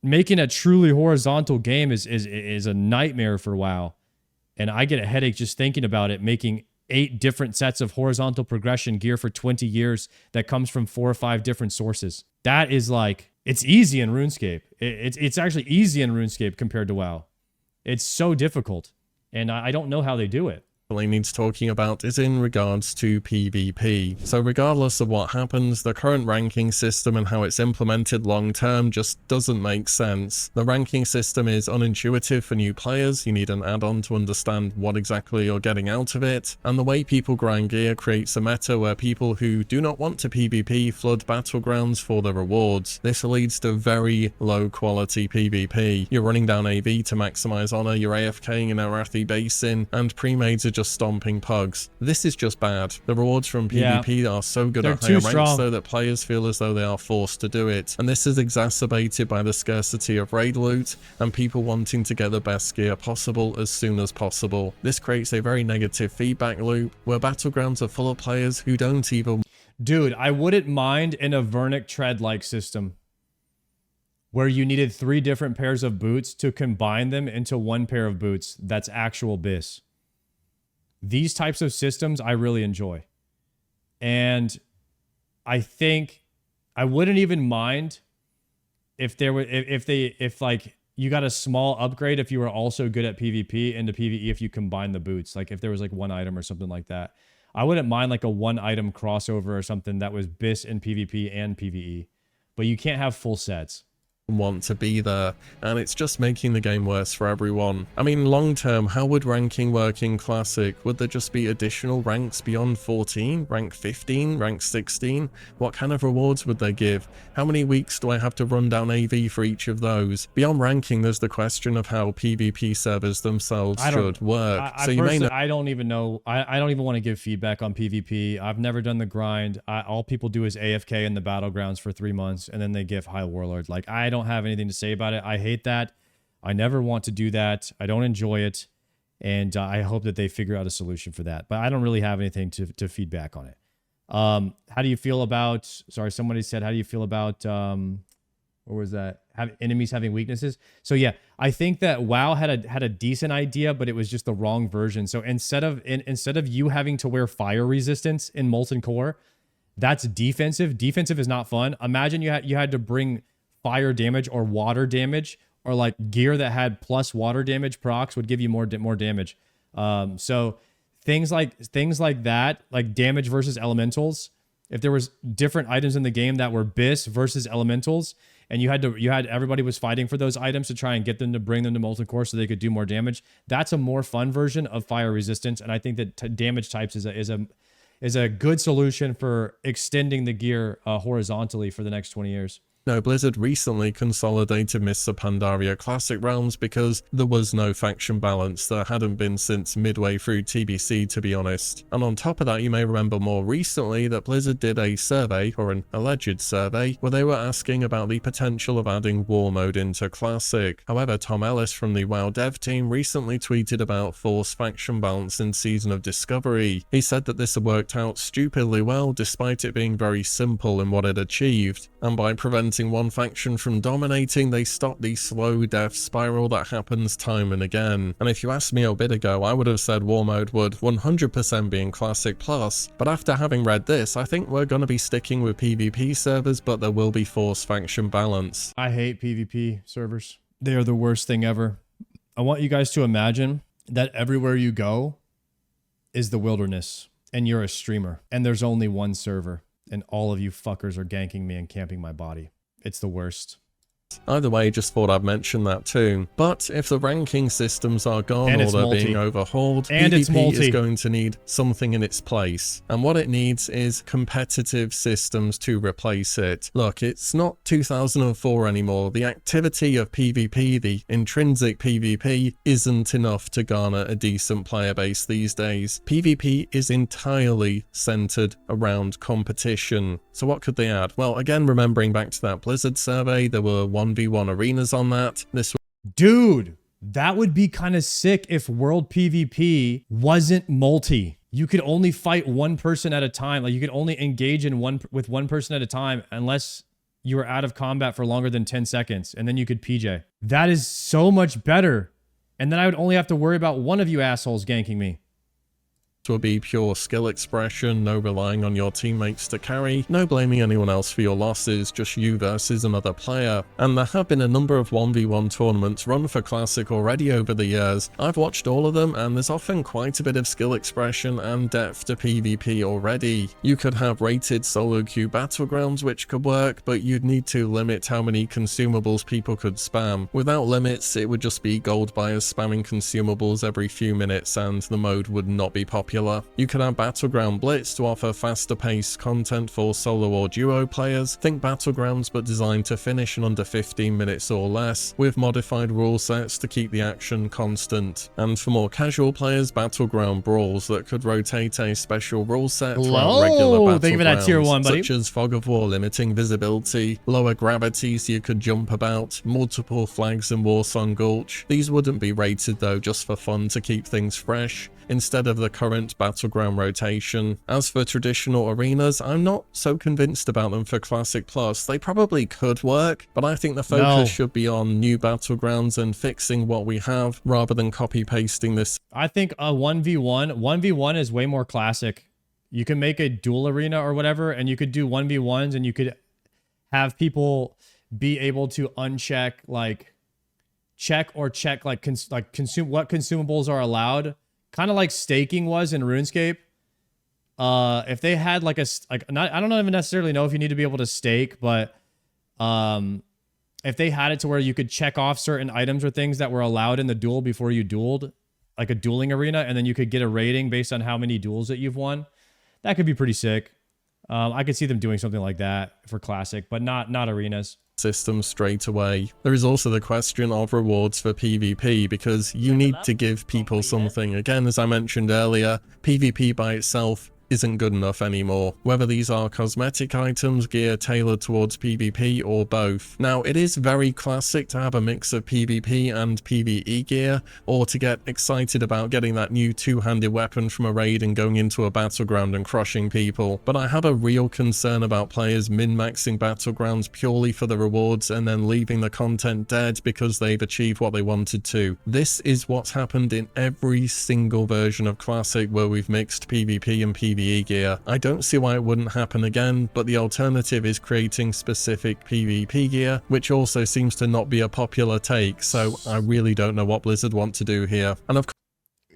making a truly horizontal game is a nightmare for WoW. And I get a headache just thinking about it, making 8 different sets of horizontal progression gear for 20 years that comes from 4 or 5 different sources. That is like, it's easy in RuneScape. It's actually easy in RuneScape compared to WoW. It's so difficult, and I don't know how they do it. Needs talking about is in regards to PvP. So regardless of what happens, the current ranking system and how it's implemented long term just doesn't make sense. The ranking system is unintuitive for new players, you need an add-on to understand what exactly you're getting out of it, and the way people grind gear creates a meta where people who do not want to PvP flood battlegrounds for the rewards. This leads to very low quality PvP. You're running down AV to maximize honor, you're AFKing in Arathi Basin, and pre-mades are just stomping pugs. This is just bad. The rewards from PvP are so good at higher ranks though that players feel as though they are forced to do it, and this is exacerbated by the scarcity of raid loot and people wanting to get the best gear possible as soon as possible. This creates a very negative feedback loop where battlegrounds are full of players who don't even... Dude, I wouldn't mind in a Vernic Tread-like system where you needed 3 different pairs of boots to combine them into 1 pair of boots that's actual BIS. These types of systems I really enjoy. And I think I wouldn't even mind if there were if like you got a small upgrade if you were also good at PvP into PvE if you combine the boots. Like if there was like 1 item or something like that. I wouldn't mind like a 1 item crossover or something that was BIS in PvP and PvE. But you can't have full sets. Want to be there, and it's just making the game worse for everyone. I mean, long term, how would ranking work in Classic? Would there just be additional ranks beyond 14, rank 15, rank 16? What kind of rewards would they give? How many weeks do I have to run down AV for each of those? Beyond ranking, there's the question of how PvP servers themselves should work. I don't even know. I don't even want to give feedback on PvP. I've never done the grind. All people do is AFK in the battlegrounds for 3 months, and then they give High Warlord. Like, I don't have anything to say about it. I hate that. I never want to do that. I don't enjoy it, and I hope that they figure out a solution for that. But I don't really have anything to feedback on it. How do you feel about? Sorry, somebody said, how do you feel about? What was that? Have enemies having weaknesses? So yeah, I think that WoW had a decent idea, but it was just the wrong version. So instead of you having to wear fire resistance in Molten Core, that's defensive. Defensive is not fun. Imagine you had to bring fire damage or water damage, or like gear that had plus water damage procs would give you more damage. So things like that, like damage versus elementals. If there was different items in the game that were BIS versus elementals, and everybody was fighting for those items to try and get them to bring them to Molten Core so they could do more damage. That's a more fun version of fire resistance, and I think that damage types is a good solution for extending the gear horizontally for the next 20 years. No, Blizzard recently consolidated Mr. Pandaria Classic Realms because there was no faction balance. There hadn't been since midway through TBC, to be honest. And on top of that, you may remember more recently that Blizzard did a survey, or an alleged survey, where they were asking about the potential of adding War Mode into Classic. However, Tom Ellis from the WoW dev team recently tweeted about forced faction balance in Season of Discovery. He said that this had worked out stupidly well, despite it being very simple in what it achieved, and by preventing one faction from dominating, they stop the slow death spiral that happens time and again. And if you asked me a bit ago, I would have said War Mode would 100% be in Classic Plus, but after having read this, I think we're going to be sticking with PvP servers, but there will be forced faction balance. I hate PvP servers. They are the worst thing ever. I want you guys to imagine that everywhere you go is the wilderness, and you're a streamer, and there's only one server, and all of you fuckers are ganking me and camping my body. It's the worst. Either way, just thought I'd mention that too. But if the ranking systems are gone or they're being overhauled, PvP is going to need something in its place. And what it needs is competitive systems to replace it. Look, it's not 2004 anymore. The activity of PvP, the intrinsic PvP, isn't enough to garner a decent player base these days. PvP is entirely centered around competition. So what could they add? Well, again, remembering back to that Blizzard survey, there were 1v1 arenas on that. Dude, that would be kind of sick if World PvP wasn't multi. You could only fight one person at a time. Like, you could only engage with one person at a time unless you were out of combat for longer than 10 seconds, and then you could PJ. That is so much better. And then I would only have to worry about one of you assholes ganking me. will be pure skill expression, no relying on your teammates to carry, no blaming anyone else for your losses, just you versus another player. And there have been a number of 1v1 tournaments run for Classic already over the years. I've watched all of them, and there's often quite a bit of skill expression and depth to PvP already. You could have rated solo queue battlegrounds which could work, but you'd need to limit how many consumables people could spam. Without limits, it would just be gold buyers spamming consumables every few minutes, and the mode would not be popular. You could have Battleground Blitz to offer faster paced content for solo or duo players. Think Battlegrounds but designed to finish in under 15 minutes or less, with modified rule sets to keep the action constant. And for more casual players, Battleground Brawls that could rotate a special rule set throughout regular battlegrounds, thank you for that tier 1, buddy. such as Fog of War limiting visibility, lower gravity so you could jump about, multiple flags in Warsong Gulch. These wouldn't be rated though, just for fun to keep things fresh, instead of the current battleground rotation. As for traditional arenas, I'm not so convinced about them for Classic Plus. They probably could work, but I think the focus should be on new battlegrounds and fixing what we have, rather than copy-pasting this. I think a 1v1 is way more classic. You can make a dual arena or whatever, and you could do 1v1s, and you could have people be able to uncheck, like, check what consumables are allowed. Kind of like staking was in RuneScape. If they had like I don't even necessarily know if you need to be able to stake, but if they had it to where you could check off certain items or things that were allowed in the duel before you dueled, like a dueling arena, and then you could get a rating based on how many duels that you've won, that could be pretty sick. I could see them doing something like that for Classic, but not arenas. System straight away. There is also the question of rewards for PvP, because you need to give people something. Again, as I mentioned earlier, PvP by itself isn't good enough anymore, whether these are cosmetic items, gear tailored towards PvP, or both. Now, it is very classic to have a mix of PvP and PvE gear, or to get excited about getting that new two-handed weapon from a raid and going into a battleground and crushing people, but I have a real concern about players min-maxing battlegrounds purely for the rewards and then leaving the content dead because they've achieved what they wanted to. This is what's happened in every single version of Classic where we've mixed PvP and PvE gear. I don't see why it wouldn't happen again, but the alternative is creating specific PvP gear, which also seems to not be a popular take, so I really don't know what Blizzard want to do here. And of course,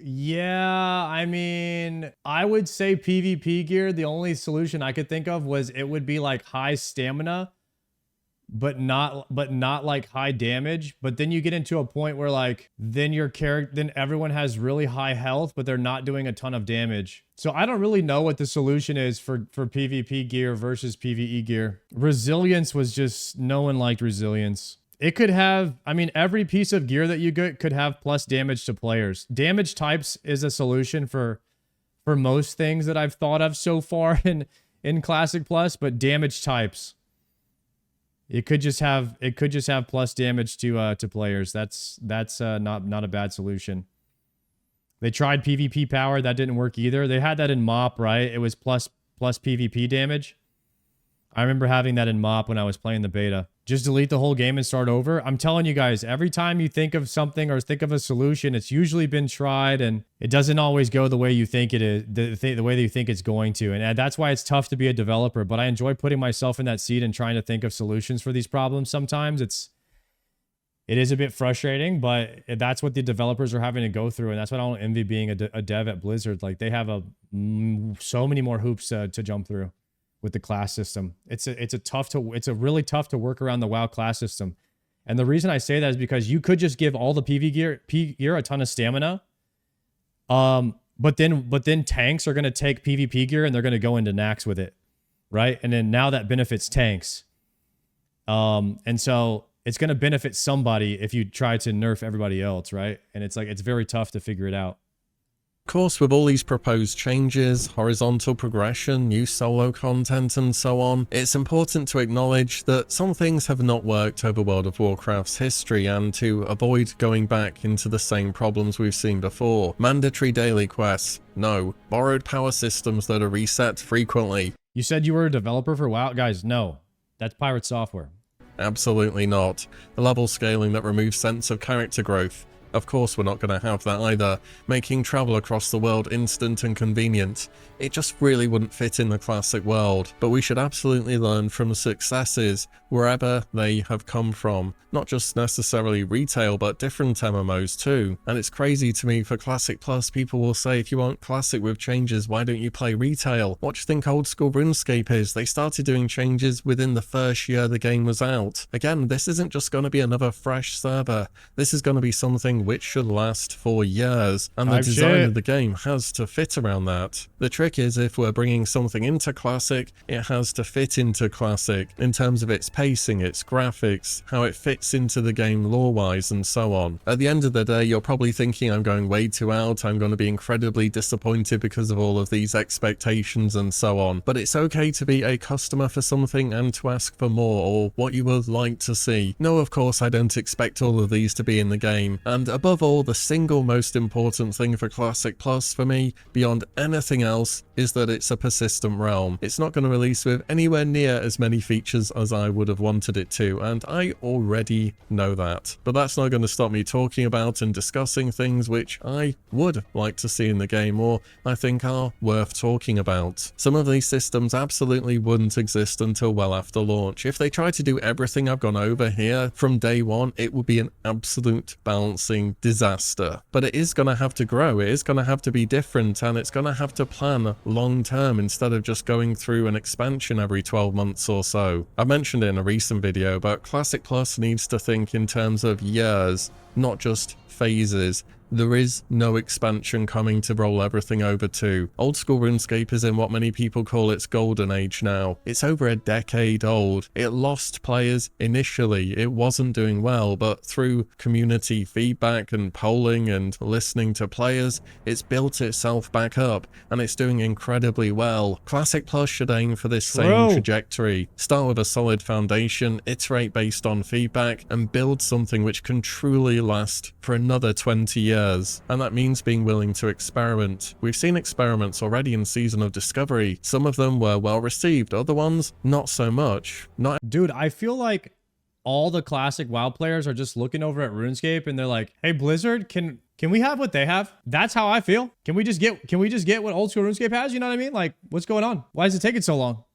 yeah, I mean, I would say PvP gear, the only solution I could think of was it would be like high stamina, but not like high damage. But then you get into a point where like then everyone has really high health, but they're not doing a ton of damage. So I don't really know what the solution is for PvP gear versus PvE gear. Resilience was just, no one liked resilience. It could have, I mean, every piece of gear that you get could have plus damage to players. Damage types is a solution for most things that I've thought of so far in Classic Plus, but damage types. It could just have plus damage to players. That's not a bad solution. They tried PvP power, that didn't work either. They had that in MoP, right? It was plus PvP damage. I remember having that in MoP when I was playing the beta. Just delete the whole game and start over. I'm telling you guys, every time you think of something or think of a solution, it's usually been tried and it doesn't always go the way you think it is, the way that you think it's going to. And that's why it's tough to be a developer, but I enjoy putting myself in that seat and trying to think of solutions for these problems. Sometimes it is a bit frustrating, but that's what the developers are having to go through. And that's what I don't envy being a dev at Blizzard. Like they have so many more hoops to jump through with the class system. It's really tough to work around the WoW class system. And the reason I say that is because you could just give all the P gear a ton of stamina. But then tanks are going to take PvP gear and they're going to go into Nax with it. Right. And then now that benefits tanks. And so it's going to benefit somebody if you try to nerf everybody else. Right. And it's very tough to figure it out. Of course, with all these proposed changes, horizontal progression, new solo content and so on, it's important to acknowledge that some things have not worked over World of Warcraft's history and to avoid going back into the same problems we've seen before. Mandatory daily quests, no. Borrowed power systems that are reset frequently. You said you were a developer for WoW? Guys, no. That's pirate software. Absolutely not. The level scaling that removes sense of character growth. Of course we're not going to have that either, making travel across the world instant and convenient. It just really wouldn't fit in the classic world, but we should absolutely learn from successes wherever they have come from. Not just necessarily retail, but different MMOs too. And it's crazy to me, for Classic Plus, people will say, if you want Classic with changes, why don't you play retail? What do you think old school RuneScape is? They started doing changes within the first year the game was out. Again, this isn't just going to be another fresh server. This is going to be something which should last for years, and the design of the game has to fit around that. The trick is, if we're bringing something into Classic, it has to fit into Classic in terms of its pacing, its graphics, how it fits into the game lore-wise, and so on. At the end of the day, you're probably thinking I'm going way too out, I'm going to be incredibly disappointed because of all of these expectations and so on. But it's okay to be a customer for something and to ask for more, or what you would like to see. No, of course, I don't expect all of these to be in the game. And above all, the single most important thing for Classic Plus for me, beyond anything else, is that it's a persistent realm. It's not going to release with anywhere near as many features as I would have wanted it to, and I already know that. But that's not going to stop me talking about and discussing things which I would like to see in the game, or I think are worth talking about. Some of these systems absolutely wouldn't exist until well after launch. If they try to do everything I've gone over here from day one, it would be an absolute balancing disaster. But it is going to have to grow, it is going to have to be different, and it's going to have to plan long term instead of just going through an expansion every 12 months or so. I mentioned it in a recent video, but Classic Plus needs to think in terms of years, not just phases. There is no expansion coming to roll everything over to. Old school RuneScape is in what many people call its golden age now. It's over a decade old. It lost players initially. It wasn't doing well, but through community feedback and polling and listening to players, it's built itself back up, and it's doing incredibly well. Classic Plus should aim for this same trajectory. Start with a solid foundation, iterate based on feedback, and build something which can truly last for another 20 years. And that means being willing to experiment. We've seen experiments already in Season of Discovery. Some of them were well received, other ones not so much. Dude, I feel like all the classic WoW players are just looking over at RuneScape and they're like, hey Blizzard, can we have what they have? That's how I feel. Can we just get what old school RuneScape has? You know what I mean? Like, what's going on? Why is it taking so long?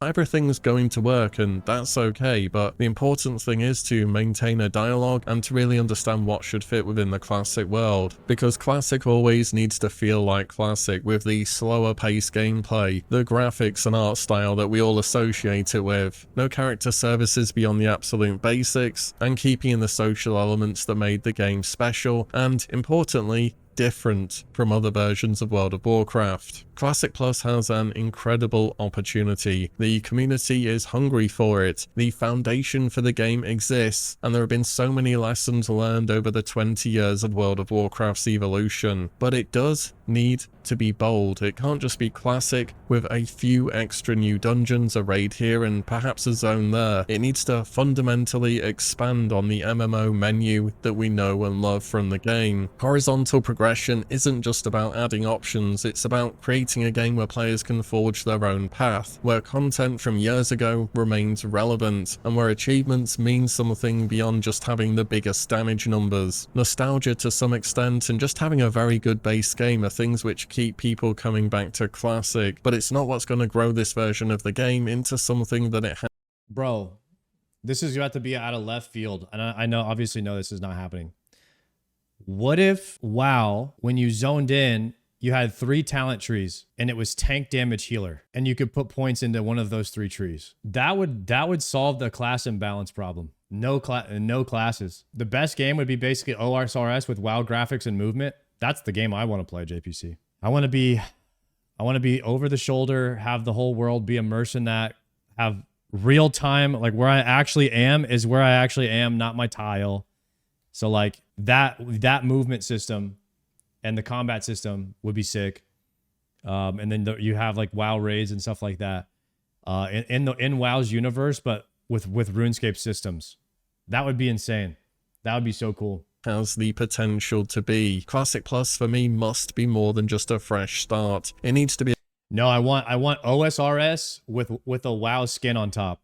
Everything's going to work, and that's okay, but the important thing is to maintain a dialogue and to really understand what should fit within the Classic world, because Classic always needs to feel like Classic, with the slower paced gameplay, the graphics and art style that we all associate it with, no character services beyond the absolute basics, and keeping in the social elements that made the game special, and importantly, different from other versions of World of Warcraft. Classic Plus has an incredible opportunity. The community is hungry for it. The foundation for the game exists, and there have been so many lessons learned over the 20 years of World of Warcraft's evolution. But it does need to be bold. It can't just be classic with a few extra new dungeons, a raid here and perhaps a zone there. It needs to fundamentally expand on the MMO menu that we know and love from the game. Horizontal progression isn't just about adding options, it's about creating a game where players can forge their own path, where content from years ago remains relevant, and where achievements mean something beyond just having the biggest damage numbers. Nostalgia to some extent and just having a very good base game are things which keep people coming back to Classic, but it's not what's going to grow this version of the game into something that it has. Bro, this is about to be out of left field, and I know, obviously know this is not happening. What if WoW, when you zoned in, you had 3 talent trees and it was tank damage healer, and you could put points into one of those 3 trees? That would solve the class imbalance problem. No classes. The best game would be basically osrs with WoW graphics and movement. That's the game I want to play, JPC. I want to be over the shoulder, have the whole world be immersed in that, have real time, like where I actually am is where I actually am, not my tile. So like that movement system and the combat system would be sick. And then you have like WoW raids and stuff like that in WoW's universe, but with RuneScape systems. That would be insane. That would be so cool. Has the potential to be. Classic Plus for me must be more than just a fresh start. It needs to be. No, I want osrs with a WoW skin on top.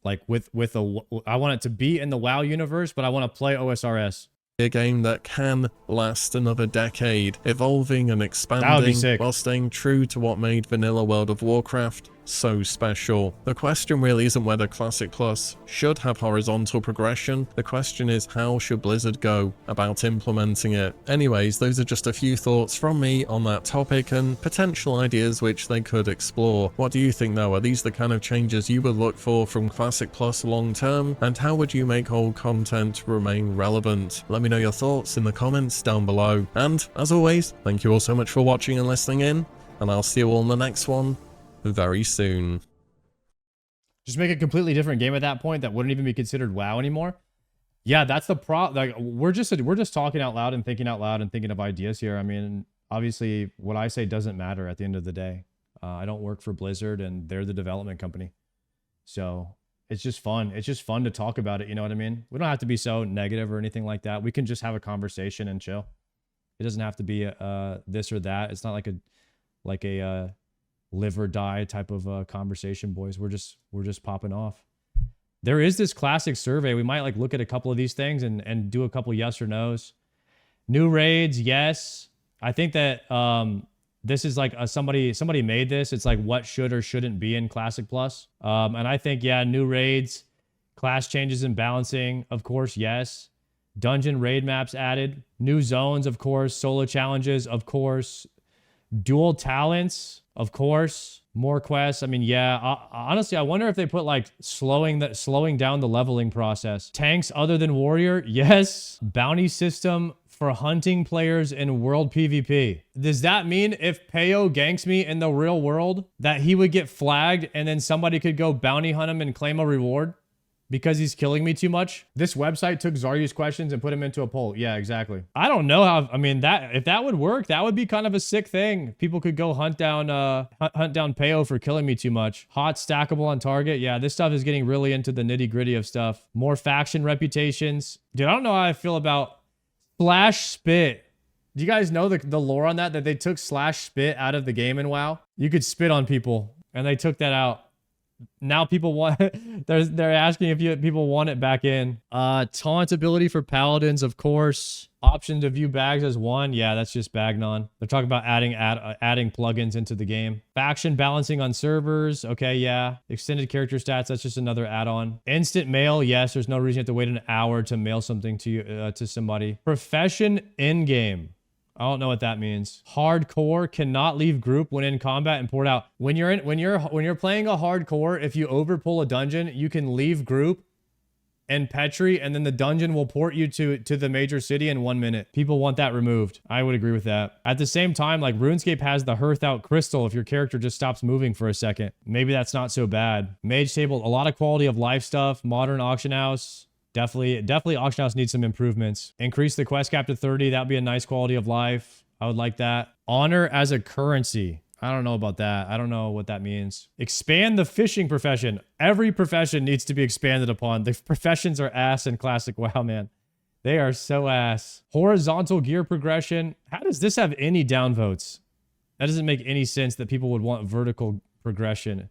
Like I want it to be in the WoW universe, but I want to play osrs. A game that can last another decade, evolving and That would be expanding sick. while staying true to what made vanilla World of Warcraft so special. The question really isn't whether Classic Plus should have horizontal progression, the question is how should Blizzard go about implementing it. Anyways, those are just a few thoughts from me on that topic and potential ideas which they could explore. What do you think though? Are these the kind of changes you would look for from Classic Plus long term? And how would you make old content remain relevant? Let me know your thoughts in the comments down below. And as always, thank you all so much for watching and listening in, and I'll see you all in the next one very soon. Just make a completely different game at that point that wouldn't even be considered WoW anymore. Yeah, that's the Like we're just talking out loud and thinking out loud and thinking of ideas here. I mean, obviously, what I say doesn't matter at the end of the day. I don't work for Blizzard, and they're the development company, so it's just fun. It's just fun to talk about it. You know what I mean? We don't have to be so negative or anything like that. We can just have a conversation and chill. It doesn't have to be this or that. It's not like a live or die type of conversation, boys. We're just popping off. There is this classic survey. We might like look at a couple of these things and do a couple yes or no's. New raids, yes. I think that this is like somebody made this. It's like what should or shouldn't be in Classic Plus. And I think, yeah, new raids, class changes and balancing, of course, yes. Dungeon raid maps added, new zones, of course, solo challenges, of course, dual talents, of course, more quests. I mean, yeah, honestly, I wonder if they put like slowing down the leveling process. Tanks other than warrior, yes. Bounty system for hunting players in world PvP. Does that mean if Peo ganks me in the real world that he would get flagged and then somebody could go bounty hunt him and claim a reward because he's killing me too much? This website took Zaryu's questions and put him into a poll. Yeah, exactly. I don't know how, I mean, that if that would work, that would be kind of a sick thing. People could go hunt down Peo for killing me too much. Hot stackable on target. Yeah, this stuff is getting really into the nitty gritty of stuff. More faction reputations. Dude, I don't know how I feel about Slash Spit. Do you guys know the lore on that they took Slash Spit out of the game in WoW? You could spit on people and they took that out. Now people want they're asking if people want it back in. Taunt ability for paladins, of course. Option to view bags as one. Yeah, that's just Bagnon. They're talking about adding plugins into the game. Faction balancing on servers. Okay, yeah. Extended character stats. That's just another add-on. Instant mail. Yes, there's no reason you have to wait an hour to mail something to you to somebody. Profession in game. I don't know what that means. Hardcore cannot leave group when in combat and port out. When you're playing a hardcore, if you overpull a dungeon, you can leave group and Petri, and then the dungeon will port you to the major city in 1 minute. People want that removed. I would agree with that. At the same time, like RuneScape has the hearth out crystal if your character just stops moving for a second. Maybe that's not so bad. Mage table, a lot of quality of life stuff. Modern auction house. Definitely auction house needs some improvements. Increase the quest cap to 30. That'd be a nice quality of life. I would like that. Honor as a currency. I don't know about that. I don't know what that means. Expand the fishing profession. Every profession needs to be expanded upon. The professions are ass in Classic WoW, man. They are so ass. Horizontal gear progression. How does this have any downvotes? That doesn't make any sense that people would want vertical progression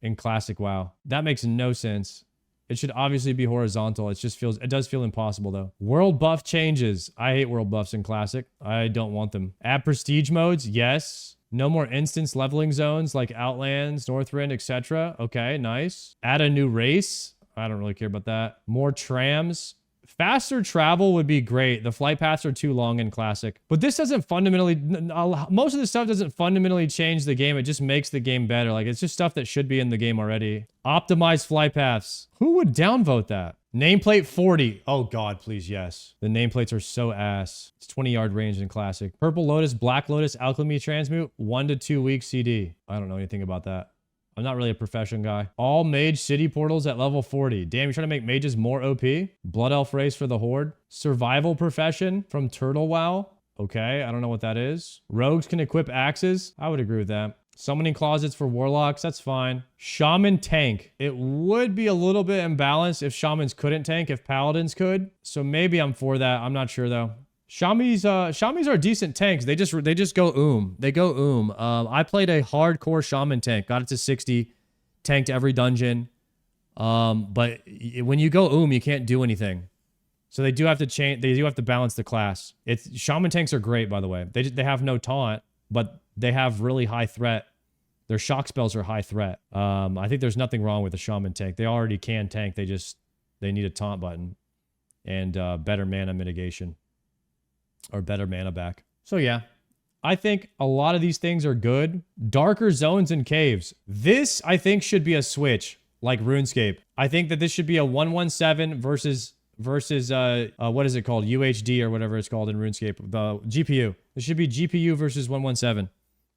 in Classic WoW. That makes no sense. It should obviously be horizontal. It does feel impossible though. World buff changes. I hate world buffs in Classic. I don't want them. Add prestige modes. Yes. No more instance leveling zones like Outlands, Northrend, etc. Okay, nice. Add a new race. I don't really care about that. More trams. Faster travel would be great. The flight paths are too long in Classic. But this doesn't fundamentally... Most of the stuff doesn't fundamentally change the game. It just makes the game better. Like, it's just stuff that should be in the game already. Optimized flight paths. Who would downvote that? Nameplate 40. Oh, God, please, yes. The nameplates are so ass. It's 20-yard range in Classic. Purple Lotus, Black Lotus, Alchemy Transmute, 1 to 2 week CD. I don't know anything about that. I'm not really a profession guy. All mage city portals at level 40. Damn, you're trying to make mages more OP? Blood Elf race for the Horde. Survival profession from Turtle WoW. Okay, I don't know what that is. Rogues can equip axes. I would agree with that. Summoning closets for warlocks. That's fine. Shaman tank. It would be a little bit imbalanced if shamans couldn't tank, if paladins could. So maybe I'm for that. I'm not sure though. Shamis are decent tanks. They just go They go I played a hardcore shaman tank. Got it to 60. Tanked every dungeon. But when you go you can't do anything. So they do have to change. They do have to balance the class. It's shaman tanks are great, by the way. They have no taunt, but they have really high threat. Their shock spells are high threat. I think there's nothing wrong with a shaman tank. They already can tank. They need a taunt button and better mana mitigation or better mana back. So yeah, I think a lot of these things are good. Darker zones and caves. This I think should be a switch like RuneScape. I think that this should be a 117 versus what is it called? UHD or whatever it's called in RuneScape. The GPU. It should be GPU versus 117.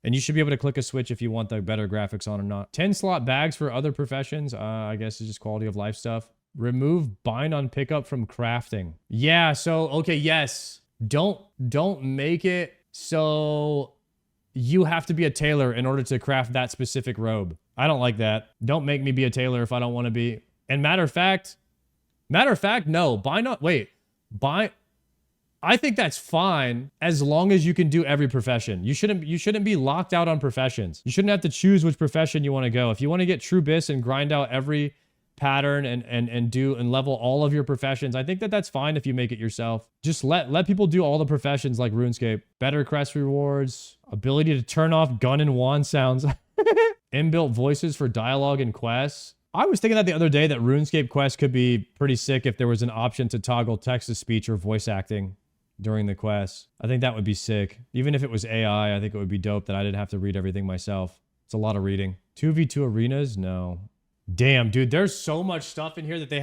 And you should be able to click a switch if you want the better graphics on or not. 10 slot bags for other professions. I guess it's just quality of life stuff. Remove bind on pickup from crafting. Yeah, so okay, yes. Don't make it so you have to be a tailor in order to craft that specific robe. I don't like that. Don't make me be a tailor if I don't want to be. And matter of fact, no. I think that's fine as long as you can do every profession. You shouldn't be locked out on professions. You shouldn't have to choose which profession you want to go. If you want to get True Bis and grind out every pattern and level all of your professions, I think that's fine if you make it yourself. Just let people do all the professions like RuneScape. Better quest rewards, ability to turn off gun and wand sounds, inbuilt voices for dialogue and quests. I was thinking that the other day that RuneScape quests could be pretty sick if there was an option to toggle text-to-speech or voice acting during the quest. I think that would be sick. Even if it was AI, I think it would be dope that I didn't have to read everything myself. It's a lot of reading. 2v2 arenas? No. Damn, dude, there's so much stuff in here that they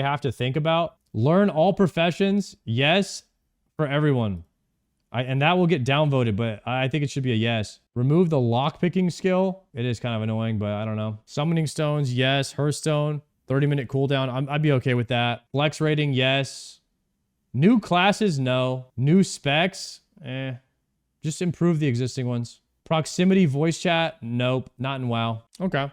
have to think about. Learn all professions. Yes, for everyone. And that will get downvoted, but I think it should be a yes. Remove the lockpicking skill. It is kind of annoying, but I don't know. Summoning stones, yes. Hearthstone, 30-minute cooldown. I'd be okay with that. Flex rating, yes. New classes, no. New specs, just improve the existing ones. Proximity voice chat, nope. Not in WoW. Okay.